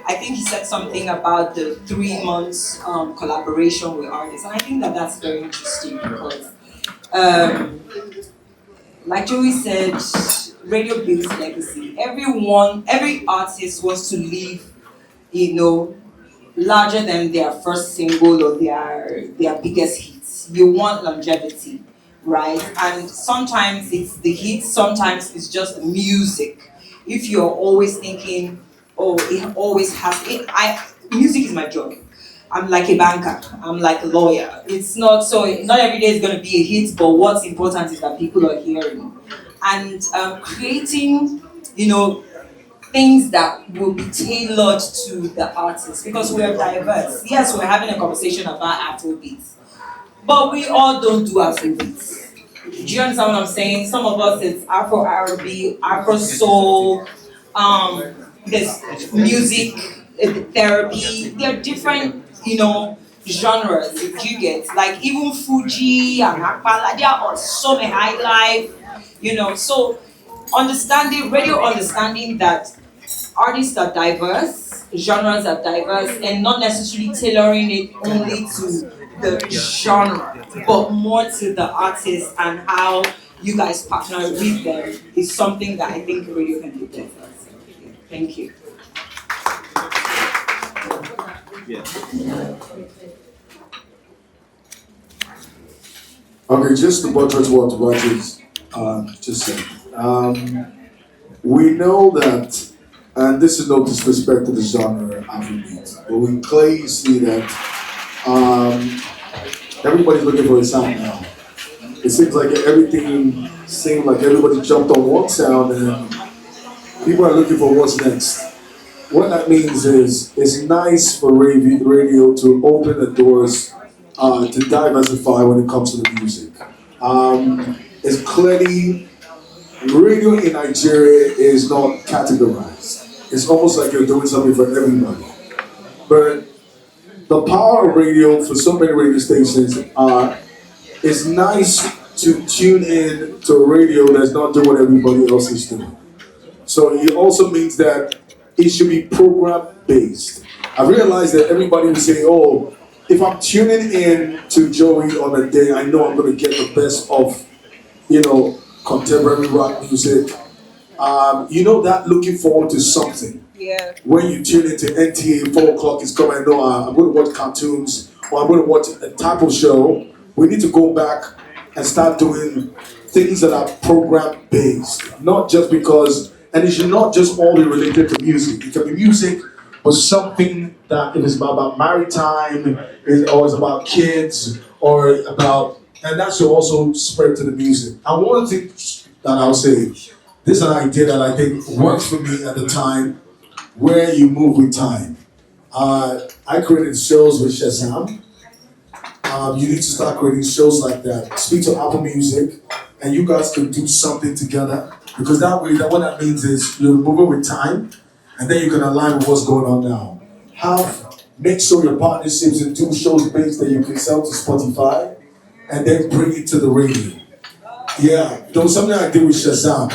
I think he said something about the 3 months collaboration with artists, and I think that's very interesting because, like Joey said, radio builds legacy. Every artist wants to leave, larger than their first single or their biggest hits. You want longevity, right? And sometimes it's the hits, sometimes it's just the music. If you're always thinking, oh, it always has it. Music is my job. I'm like a banker. I'm like a lawyer. It's not so. Not every day is going to be a hit, but what's important is that people are hearing, and creating, things that will be tailored to the artist because we are diverse. Yes, we're having a conversation about Afrobeats, but we all don't do Afrobeats. Do you understand what I'm saying? Some of us it's Afro R&B, Afro Soul. There's music therapy. There are different, genres. If you get like even Fuji and Akpala, they are on so many high life. So understanding that artists are diverse, genres are diverse, and not necessarily tailoring it only to the genre, but more to the artist and how you guys partner with them is something that I think radio can do better. Thank you. Okay, just to buttress what Roger's just said. We know that, and this is no disrespect to the genre Afrobeat, but we clearly see that everybody's looking for a sound now. It seems like everybody jumped on one sound and people are looking for what's next. What that means is it's nice for radio to open the doors to diversify when it comes to the music. It's clearly, radio in Nigeria is not categorized. It's almost like you're doing something for everybody. But the power of radio for so many radio stations it's nice to tune in to a radio that's not doing what everybody else is doing. So it also means that it should be program based. I realized that everybody would say, oh, if I'm tuning in to Joey on a day, I know I'm going to get the best of, contemporary rock music. That looking forward to something. Yeah. When you tune into NTA, 4 o'clock is coming, I know I'm going to watch cartoons or I'm going to watch a type of show. We need to go back and start doing things that are program based. Not just because, and it should not just all be related to music. It can be music, but something that if it's about maritime, or it's about kids, or about, and that should also spread to the music. And one thing that I'll say, this is an idea that I think worked for me at the time, where you move with time. I created shows with Shazam. You need to start creating shows like that. Speak to Apple Music, and you guys can do something together. Because that way, what that means is you're moving with time, and then you can align with what's going on now. Make sure your partnerships and do shows based that you can sell to Spotify, and then bring it to the radio. Yeah, there was something I did with Shazam,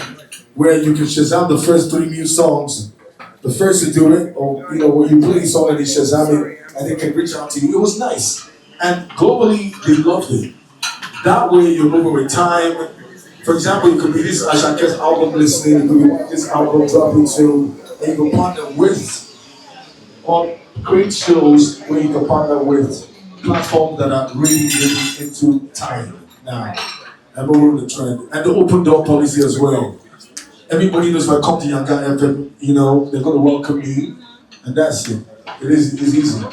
where you can Shazam the first 3 new songs. The first to do it, or when you play a song and they Shazam it, and they can reach out to you. It was nice, and globally they loved it. That way you're moving with time. For example, it could be this Ashake's album listening, it could be this album dropping soon, and you can partner with, or create shows where you can partner with platforms that are really into time now. And we're on the trend. And the open door policy as well. Everybody knows if I come to Yanga FM, they're going to welcome me, and that's it. It's easy.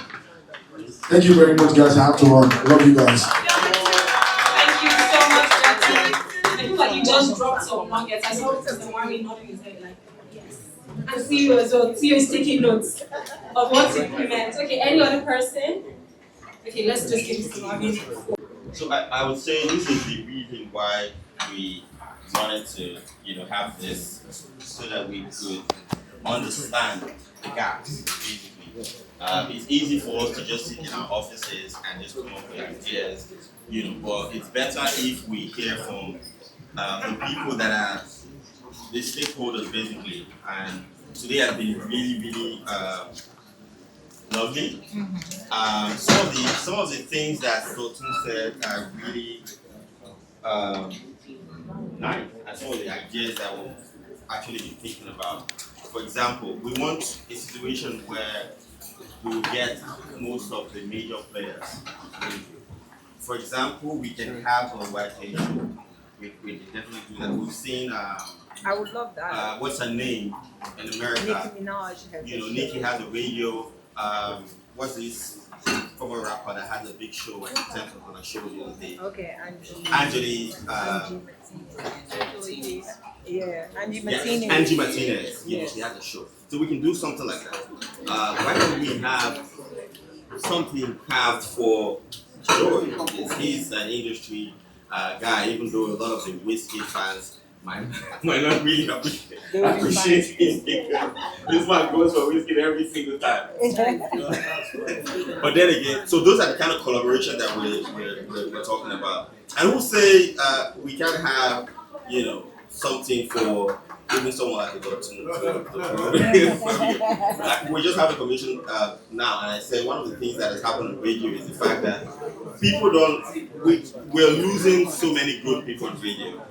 Thank you very much, guys. I have to run. I love you guys. Thank you so much, Jackie. I feel like you just dropped some nuggets. I saw Mr. Marvin nodding his head like, yes. And see you as well. See you is taking notes of what to implement. Okay, any other person? Okay, let's just give Mr. Marvin. So I would say this is the reason why we wanted to, have this, so that we could understand the gaps, basically. It's easy for us to just sit in our offices and just come up with ideas, but it's better if we hear from the people that are the stakeholders, basically. And today has been really, really lovely. Some of the things that Dotun said are really nice, and some of the ideas that we'll actually be thinking about. For example, we want a situation where we will get most of the major players. For example, we can have a white show. We can definitely do that. We've seen. I would love that. What's her name in America? Nicki Minaj. Nicki has a radio. What's this former rapper that has a big show at the temple on a show the other day? Okay, Angie. Yeah, Angie Martinez. Yes, Angie Martinez. Yes. She has a show. So we can do something like that. Why don't we have something carved for Joy? He's an industry guy, even though a lot of the whiskey fans might not really appreciate his this man goes for whiskey every single time. But then again, so those are the kind of collaboration that we're talking about. And we'll say we can have, something for even someone like a doctor. We just have a conversation now, and I said one of the things that has happened on radio is the fact that we're losing so many good people on radio.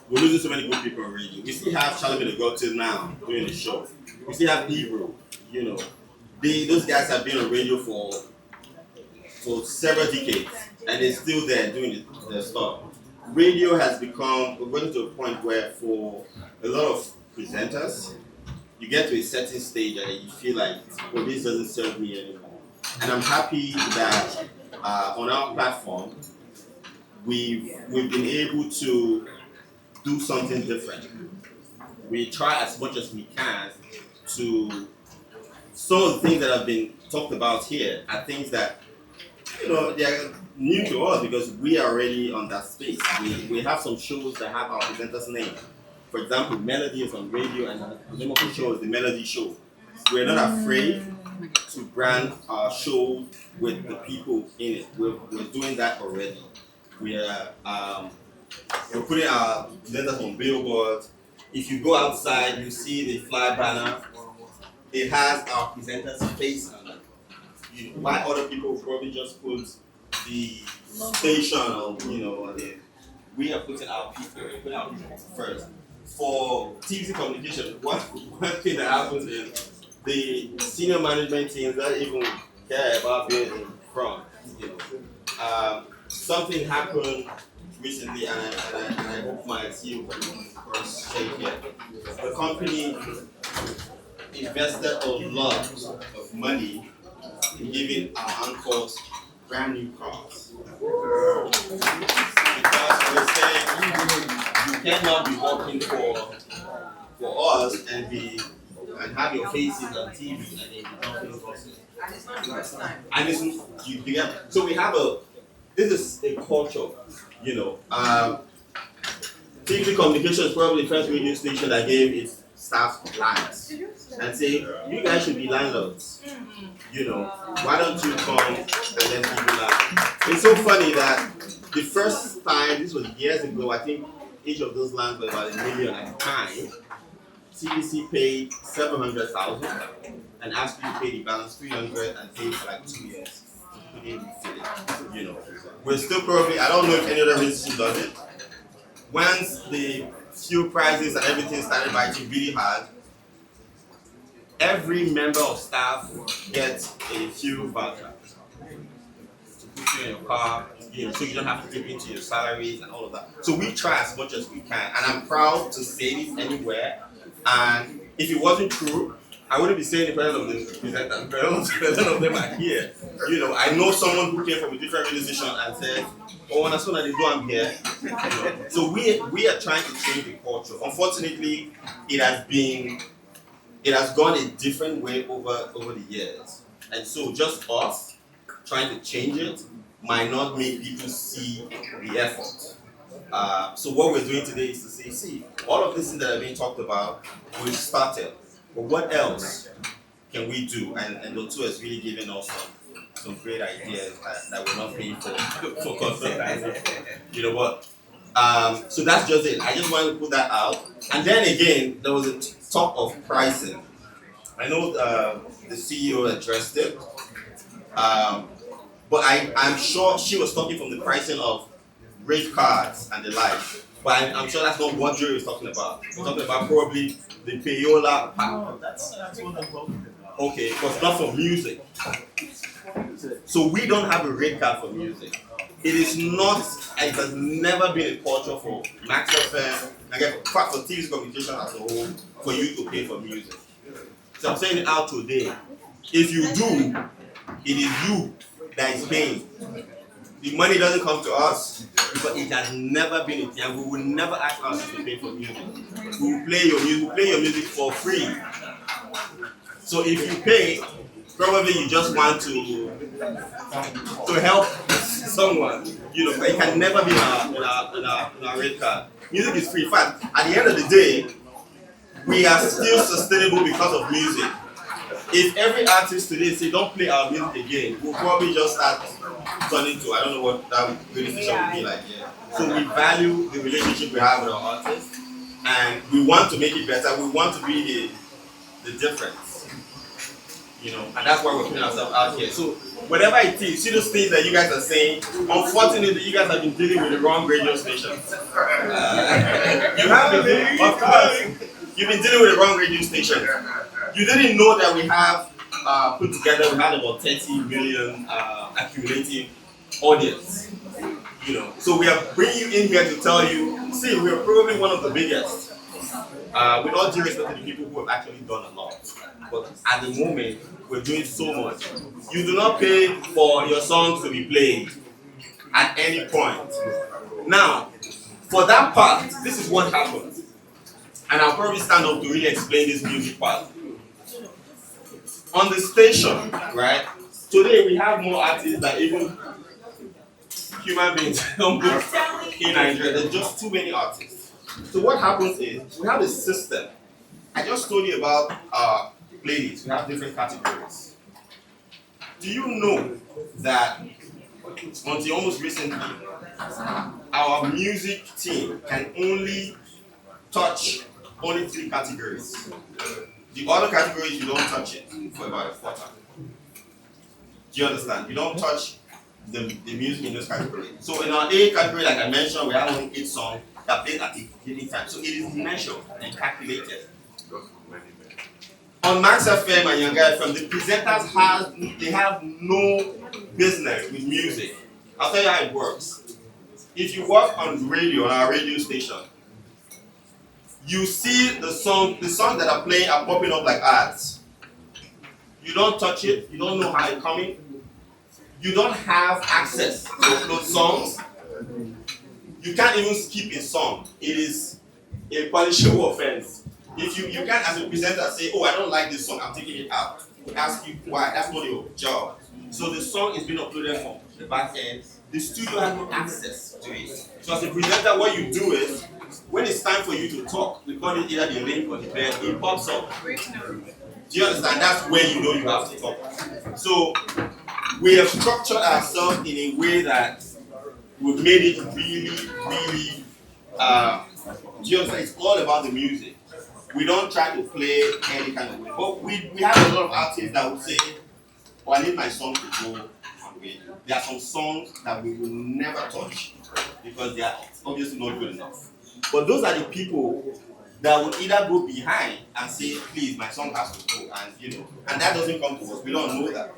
We're losing so many good people on radio. We still have Charlie the Gottes now doing the show. We still have Ebro, those guys have been on radio for several decades, and they're still there doing their stuff. Radio has become, we're going to a point where for a lot of presenters, you get to a certain stage and you feel like, well, this doesn't serve me anymore. And I'm happy that on our platform, we've been able to do something different. We try as much as we can to, some of the things that have been talked about here are things that, they're new to us because we are already on that space. We have some shows that have our presenter's name. For example, Melody is on radio, and the name of the show is The Melody Show. We're not afraid to brand our show with the people in it. We're doing that already. We're putting our presenters on billboards. If you go outside, you see the fly banner. It has our presenter's face on it. Why other people probably just put the station or we are putting our people first. For TVC communication, one thing that happens is the senior management teams don't even care about being in front. Something happened recently, and I hope my CEO can shake here. The company invested a lot of money in giving our uncles brand new cars. Because we're saying you cannot be working for us and have your faces on TV and then you don't feel and it's not your time. And it's so we have this is a culture, TV communication is probably the first radio station that gave its staff lines and say, you guys should be landlords. Why don't you come and let people land? It's so funny that the first time, this was years ago, I think each of those lands were about $1 million at the time. CBC paid $700,000 and asked you to pay the balance $300 and paid for like 2 years. We didn't fit it. We're still probably, I don't know if any other reason does it. Once the fuel prices and everything started biting really hard, every member of staff gets a fuel voucher to put you in your car, so you don't have to dip into your salaries and all of that. So we try as much as we can, and I'm proud to say this anywhere. And if it wasn't true, I wouldn't be saying the presence of the presenters. None of them are here. I know someone who came from a different radio station and said, "Oh, and as soon as they go, I'm here." So we are trying to change the culture. Unfortunately, it has gone a different way over the years, and so just us trying to change it might not make people see the effort. So what we're doing today is to say, see, all of this that are being talked about, we've started, but what else can we do? And the two has really given us some great ideas that we're not paying for consultants. But so that's just it. I just wanted to put that out. And then again, there was a talk of pricing. I know the CEO addressed it, but I'm sure she was talking from the pricing of rate cards and the like. But I'm sure that's not what Joey was talking about. We're talking about probably the payola pack. That's what I'm talking about. Okay, but not for music. So we don't have a rate card for music. It is not, it has never been a culture for Max FM, again, for TV communication as a whole, for you to pay for music. So I'm saying it out today. If you do, it is you that is paying. The money doesn't come to us, but it has never been a thing, and we will never ask us to pay for music. We will play your music for free. So if you pay, probably you just want to help someone, but it can never be in our rate card. Music is free. In fact, at the end of the day, we are still sustainable because of music. If every artist today say don't play our music again, we'll probably just start turning to, I don't know what that relationship would be like. Yeah. So we value the relationship we have with our artists, and and we want to make it better. We want to be the difference, you know, and that's why we're putting ourselves out here. So whatever it is, see those things that you guys are saying. Unfortunately, you guys have been dealing with the wrong radio stations. You have been dealing, of course, you've been dealing with the wrong radio station. You didn't know that we have put together, we had about 30 million accumulating audience. You know, so we are bringing you in here to tell you, see, we are probably one of the biggest. With all due respect to the people who have actually done a lot. But at the moment, we're doing so much. You do not pay for your songs to be played at any point. Now, for that part, this is what happens. And I'll probably stand up to really explain this music part. On the station, right, today we have more artists than even human beings in Nigeria. There's just too many artists. So what happens is, we have a system. I just told you about playlists. We have different categories. Do you know that until almost recently, our music team can only touch only 3 categories? The other categories, you don't touch it for about a quarter. Do you understand? You don't touch the music in those categories. So in our A category, like I mentioned, we have only 8 songs that play at a given time. So it is measured and calculated. On Max FM and Yanga FM, the presenters have no business with music. I'll tell you how it works. If you work on radio, on our radio station, you see the songs that are playing are popping up like ads. You don't touch it, you don't know how it's coming. You don't have access to upload songs. You can't even skip a song. It is a punishable offense. If you can't, as a presenter, say, oh, I don't like this song, I'm taking it out. We ask you why. That's not your job. So the song is being uploaded from the back end. The studio has no access to it. So as a presenter, what you do is, when it's time for you to talk, we call it either the link or the bell, it pops up. Do you understand? That's where you know you have to talk. So we have structured ourselves in a way that we've made it really, really, do you understand? It's all about the music. We don't try to play any kind of way. But we have a lot of artists that will say, oh, I need my song to go on radio. There are some songs that we will never touch because they are obviously not good enough. But those are the people that will either go behind and say, please, my song has to go, and that doesn't come to us. We don't know that.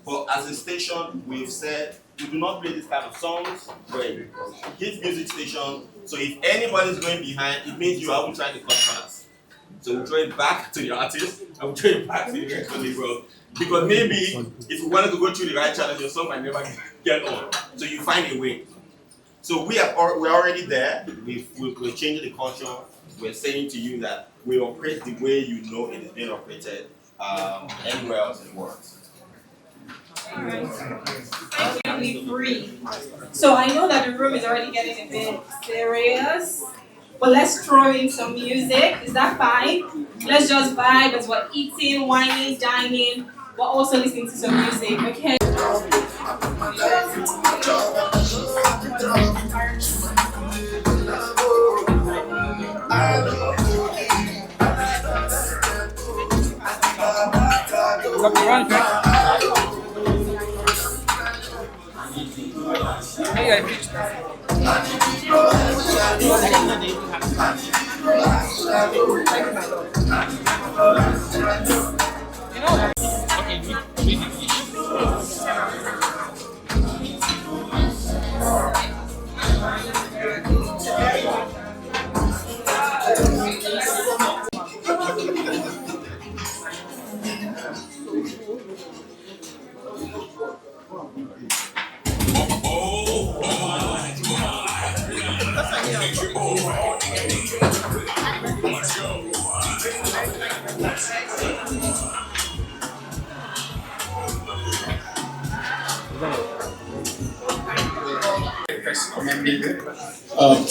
But as a station, we've said we do not play this kind of songs. We're a hit music station. So if anybody's going behind, it means you haven't tried to cut corners. So we throw it back to the artist and we throw it back to the record label. Because maybe if we wanted to go through the right channel, your song might never get on. So you find a way. So we're already there. We're changing the culture. We're saying to you that we operate the way you know it is being operated anywhere else in the world. Alright. Thank you, free. So I know that the room is already getting a bit serious, but let's throw in some music. Is that fine? Let's just vibe as we're eating, whining, dining, but also listening to some music, okay?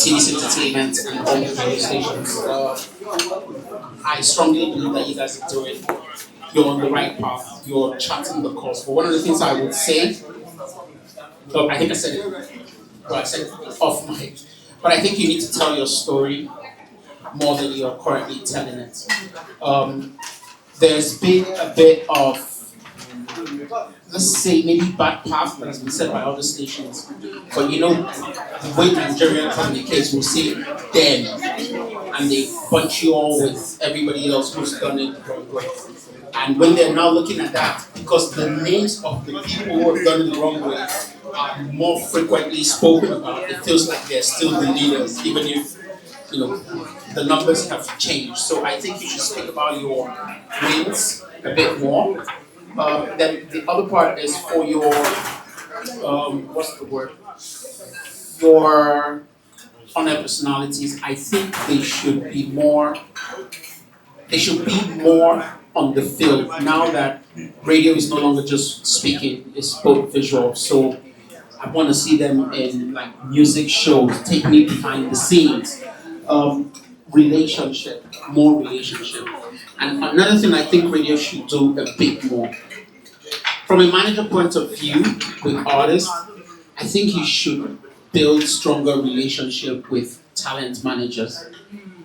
TVC Entertainment and all the radio stations. I strongly believe that you guys are doing, you're on the right path, you're charting the course. But one of the things I would say, I think I said it, but I said it off mic, but I think you need to tell your story more than you're currently telling it. There's been a bit of, let's say, maybe bad path that has been said by other stations. But you know, the way Nigerian communicates, will say them, and they bunch you all with everybody else who's done it the wrong way. And when they're now looking at that, because the names of the people who have done it the wrong way are more frequently spoken about, it feels like they're still the leaders, even if the numbers have changed. So I think you should speak about your wins a bit more. Then the other part is for your what's the word? Your honor personalities. I think they should be more. They should be more on the field now that radio is no longer just speaking; it's both visual. So I want to see them in like music shows, take me behind the scenes, relationship, more relationship. And another thing I think radio should do a bit more. From a manager point of view with artists, I think you should build stronger relationship with talent managers,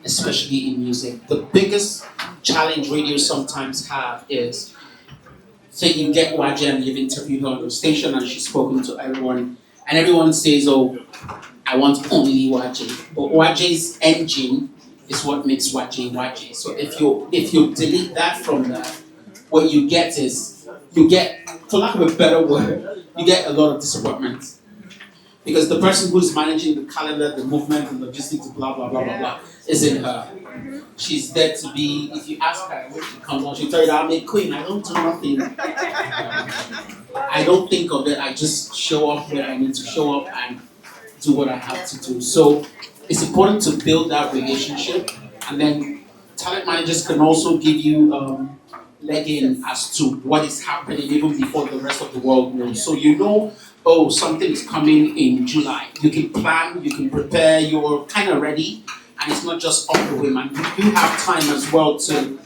especially in music. The biggest challenge radio sometimes have is, say you get Waje and you've interviewed her on the station and she's spoken to everyone, and everyone says, oh, I want only Waje. But Waje's engine is what makes Waje Waje. So if you delete that from that, what you get is, for lack of a better word, you get a lot of disappointment. Because the person who's managing the calendar, the movement, and logistics, blah, blah, blah, blah, blah, isn't her. She's there to be, if you ask her when she comes on, she'll tell you that I'm a queen, I don't do nothing. I don't think of it, I just show up where I need to show up and do what I have to do. So it's important to build that relationship, and then talent managers can also give you leg in as to what is happening even before the rest of the world knows. So you know, oh, something is coming in July. You can plan, you can prepare, you're kind of ready, and it's not just off the whim. And you have time as well to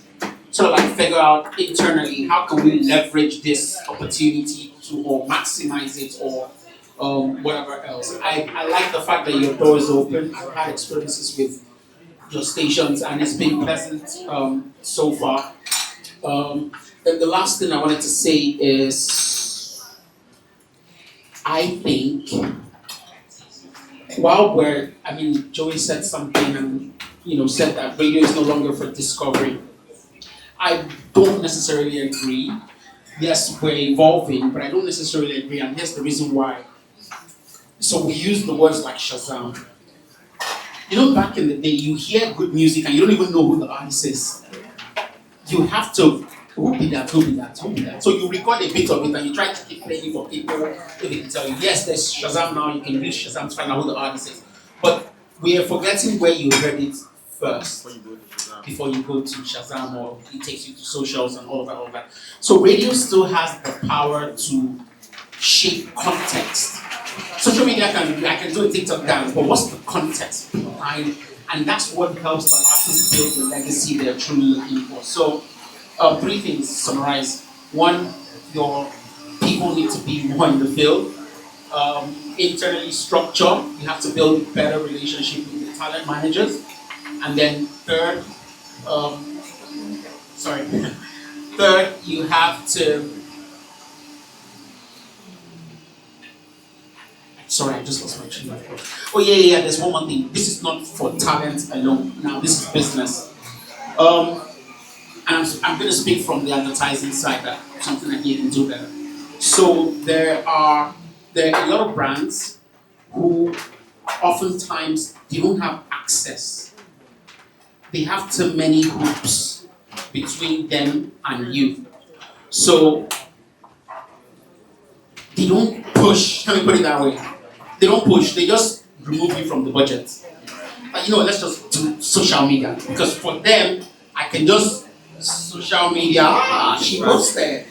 sort of like figure out internally how can we leverage this opportunity to or maximize it or whatever else. I like the fact that your door is open. I've had experiences with your stations and it's been pleasant so far. And the last thing I wanted to say is, I think, Joey said something and said that radio is no longer for discovery. I don't necessarily agree. Yes, we're evolving, but I don't necessarily agree, and here's the reason why. So we use the words like Shazam. Back in the day, you hear good music and you don't even know who the artist is. You have to, who be that? So you record a bit of it and you try to keep playing for people who they can tell you, yes, there's Shazam now, you can use Shazam to find out who the artist is. But we are forgetting where you heard it first before you go to Shazam or it takes you to socials and all of that. So radio still has the power to shape context. Social media I can do a TikTok dance, but what's the context behind? And that's what helps the artists build the legacy they're truly looking for. So, 3 things to summarize. 1, your people need to be more in the field. Internally structure, you have to build better relationship with the talent managers. And then third, you have to. Sorry, I just lost my train of thought. Oh yeah, there's one more thing. This is not for talent alone. Now this is business. And I'm going to speak from the advertising side, that something that you can do better. So there are a lot of brands who oftentimes they don't have access. They have too many hoops between them and you. So they don't push, let me put it that way. They don't push, they just remove you from the budget. Like, let's just do social media. Because for them, I can just social media, she posted,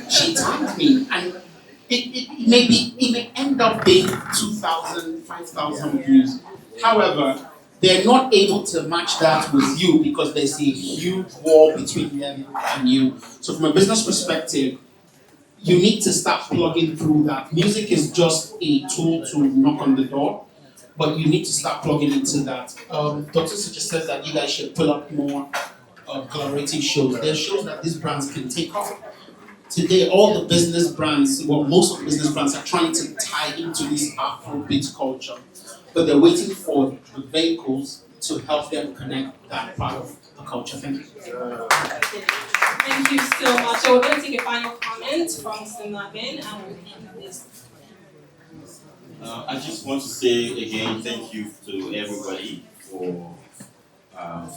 she tagged me. And it may end up being 2,000, 5,000 views. However, they're not able to match that with you because there's a huge wall between them and you. So from a business perspective, you need to start plugging through that. Music is just a tool to knock on the door, but you need to start plugging into that. Dr. suggested that you guys should pull up more collaborative shows. There are shows that these brands can take on. Today, all the business brands, well, most of the business brands are trying to tie into this Afrobeat culture, but they're waiting for the vehicles to help them connect that part of the culture. Thank you. Thank you so much. So we're going to take a final comment from Mr. Marvin, and we'll end this. I just want to say again, thank you to everybody for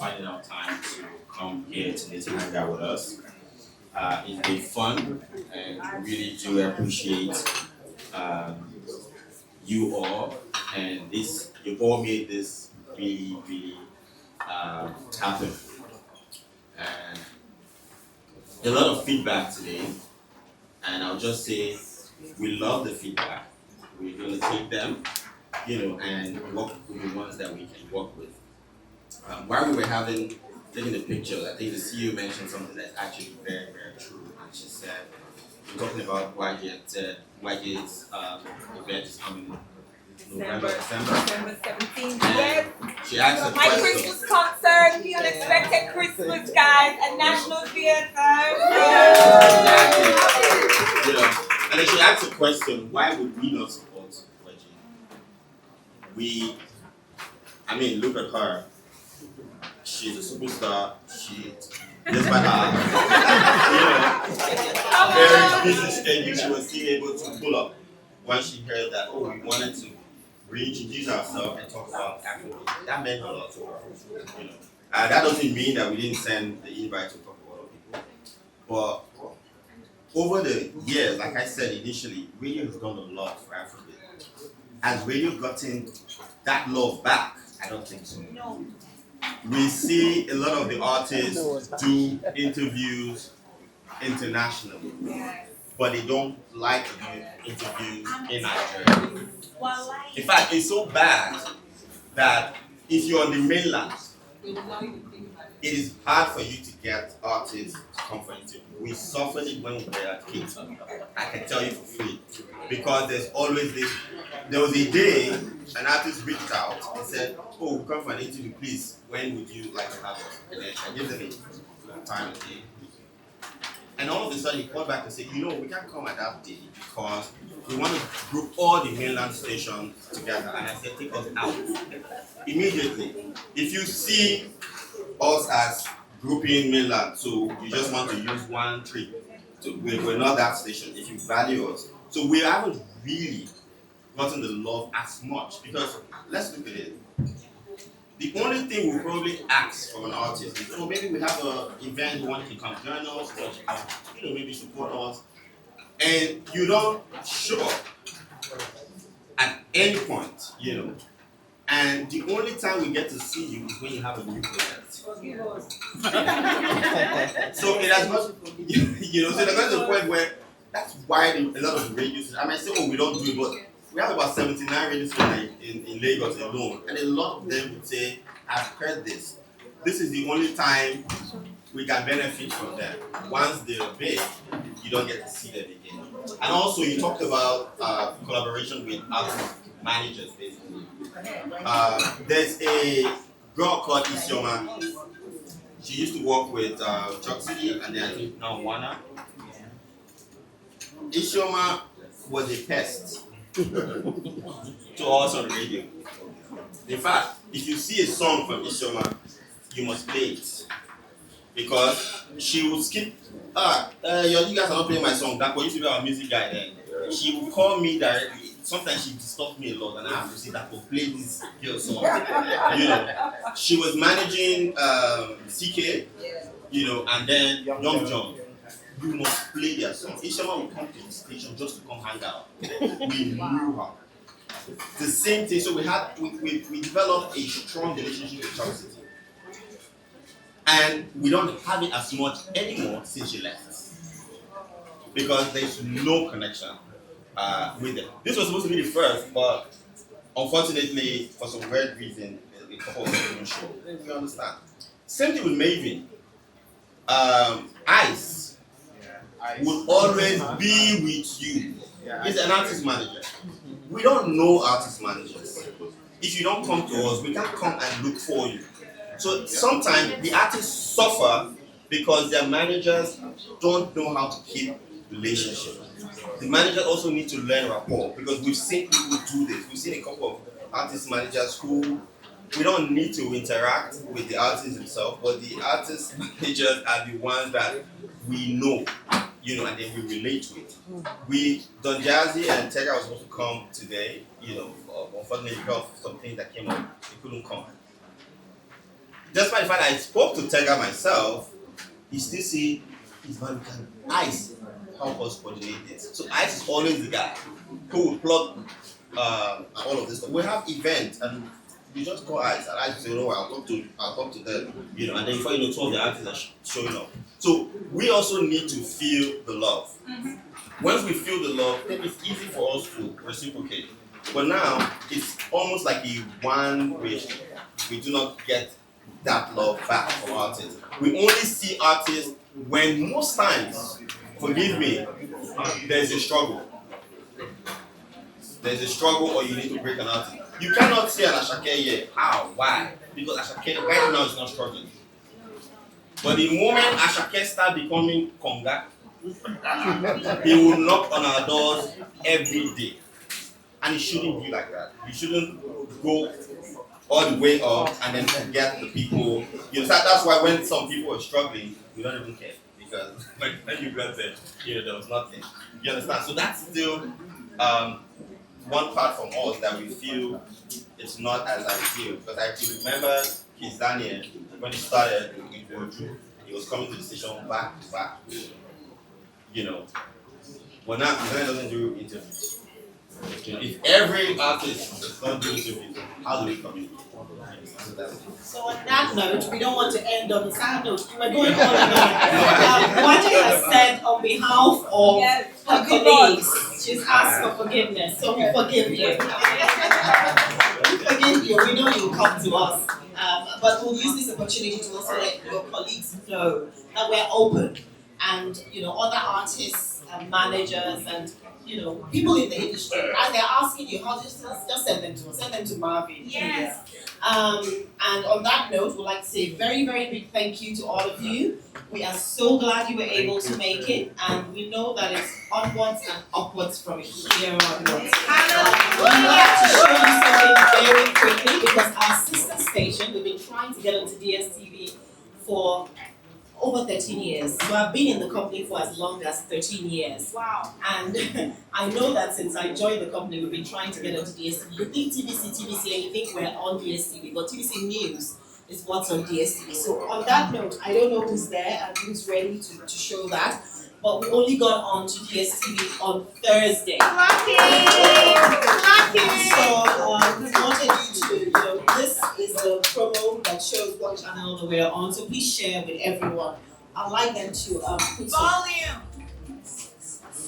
finding out time to come here today to hang out with us. It's been fun, and we really do appreciate you all, and you all made this really happen. And a lot of feedback today, and I'll just say we love the feedback. We're going to take them, and work with the ones that we can work with. While we were taking the pictures, I think the CEO mentioned something that's actually very, very true. And she said, we're talking about YG's event is coming December 17th. And Yes. she asked a My question. Christmas concert, the unexpected Christmas, guys, at National Theatre. Exactly. And then she asked a question, why would we not support YG? Look at her. She's a superstar. Despite her, very busy schedule, she was still able to pull up when she heard that, we wanted to reintroduce ourselves and talk about Afrobeat. That meant a lot to her. That doesn't mean that we didn't send the invite to talk about other people. But over the years, like I said initially, radio has done a lot for Afrobeat. Has radio gotten that love back? I don't think so. No. We see a lot of the artists do interviews internationally, but they don't like to do interviews in Nigeria. In fact, it's so bad that if you're on the mainland, it is hard for you to get artists to come for interview. We suffered it when we were at Kingston. I can tell you for free. Because there's always this. There was a day an artist reached out and said, we come for an interview, please. When would you like to have us? And then I gave them a time of day. And all of a sudden he called back and said, we can't come at that day because we want to group all the mainland stations together. And I said, take us out. Immediately. If you see us as grouping mainland, so you just want to use one trip. So we're not that station if you value us. So we haven't really gotten the love as much because let's look at it. The only thing we probably ask from an artist is, maybe we have an event, we want you to come join us, or maybe support us, and you don't show up at any point, And the only time we get to see you is when you have a new project. So it has got, so there's got to the point where that's why a lot of radio stations, I might say, we don't do it, but we have about 79 radio stations in Lagos alone, and a lot of them would say, I've heard this. This is the only time we can benefit from them. Once they're big, you don't get to see them again. And also, you talked about collaboration with artist managers, basically. There's a girl called Isioma. She used to work with Chuck City, and then I think now Wana. Isioma was a pest to us on the radio. In fact, if you see a song from Isioma, you must play it. Because she would skip, you guys are not playing my song. That was used to be our music guy then. She would call me directly. Sometimes she disturbs me a lot, and I have to say that play this girl song. She was managing CK, and then Young John. You must play their song. Isioma would come to the station just to come hang out. We knew her. The same thing. So we developed a strong relationship with Chuck City. And we don't have it as much anymore since she left. Because there's no connection with them. This was supposed to be the first, but unfortunately, for some weird reason, a couple of them didn't show. We understand. Same thing with Maven. Ice would always be with you. He's an artist manager. We don't know artist managers. if you don't come to us, we can't come and look for you. So sometimes the artists suffer because their managers don't know how to keep relationships. The managers also need to learn rapport because we've seen people do this. We've seen a couple of artist managers who we don't need to interact with the artist himself, but the artist managers are the ones that we know, and then we relate with. Don Jazzy and Tega was supposed to come today, unfortunately because of some things that came up, they couldn't come. Despite the fact that I spoke to Tega myself, he still see his man can Ice help us coordinate this. So Ice is always the guy who will plug all of this stuff. We have events and we just call Ice and Ice will say, I'll talk to them, and then before you know, 2 of the artists are showing up. So we also need to feel the love. Once we feel the love, then it's easy for us to reciprocate. But now it's almost like a one-way street. We do not get that love back from artists. We only see artists when most times, forgive me, there's a struggle. There's a struggle or you need to break an artist. You cannot see an Ashake here. How? Why? Because Ashake right now is not struggling. But the moment Ashake start becoming Konga, he will knock on our doors every day. And it shouldn't be like that. You shouldn't go all the way up and then forget the people. That's why when some people are struggling, we don't even care. Because when you got there, there was nothing. You understand? So that's still one part from us that we feel it's not as ideal. Because I can remember Kiss Daniel, when he started in Boju, he was coming to the station back to back. But now he doesn't do interviews. If every artist is not doing interviews, how do we communicate? So on that note, we don't want to end on a sad note. We're going on and on. Wanda has said on behalf of her colleagues, she's asked for forgiveness. So we forgive you. We forgive you. We know you'll come to us. But we'll use this opportunity to also let your colleagues know that we're open. And, other artists and managers and, people in the industry, as they're asking you, how just send them to us, send them to Marvin. Yes. And on that note, we'd like to say a very, very big thank you to all of you. We are so glad you were able to make it, and we know that it's onwards and upwards from here onwards. We have to show you something very quickly because our sister station, we've been trying to get onto DSTV for over 13 years. So I've been in the company for as long as 13 years. Wow. And I know that since I joined the company, we've been trying to get onto DSTV. You think TVC, and you think we're on DSTV, but TVC News is what's on DSTV. So on that note, I don't know who's there and who's ready to show that, but we only got on to DSTV on Thursday. Lucky! So we wanted you to, this is the promo that shows what channel that we're on, so please share with everyone. I'd like them to put Volume!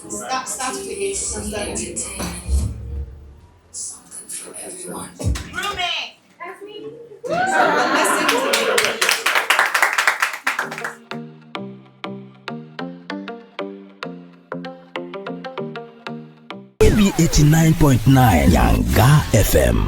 Start with the game. Something for everyone. Roommate! That's me. AB 89.9 Yanga FM.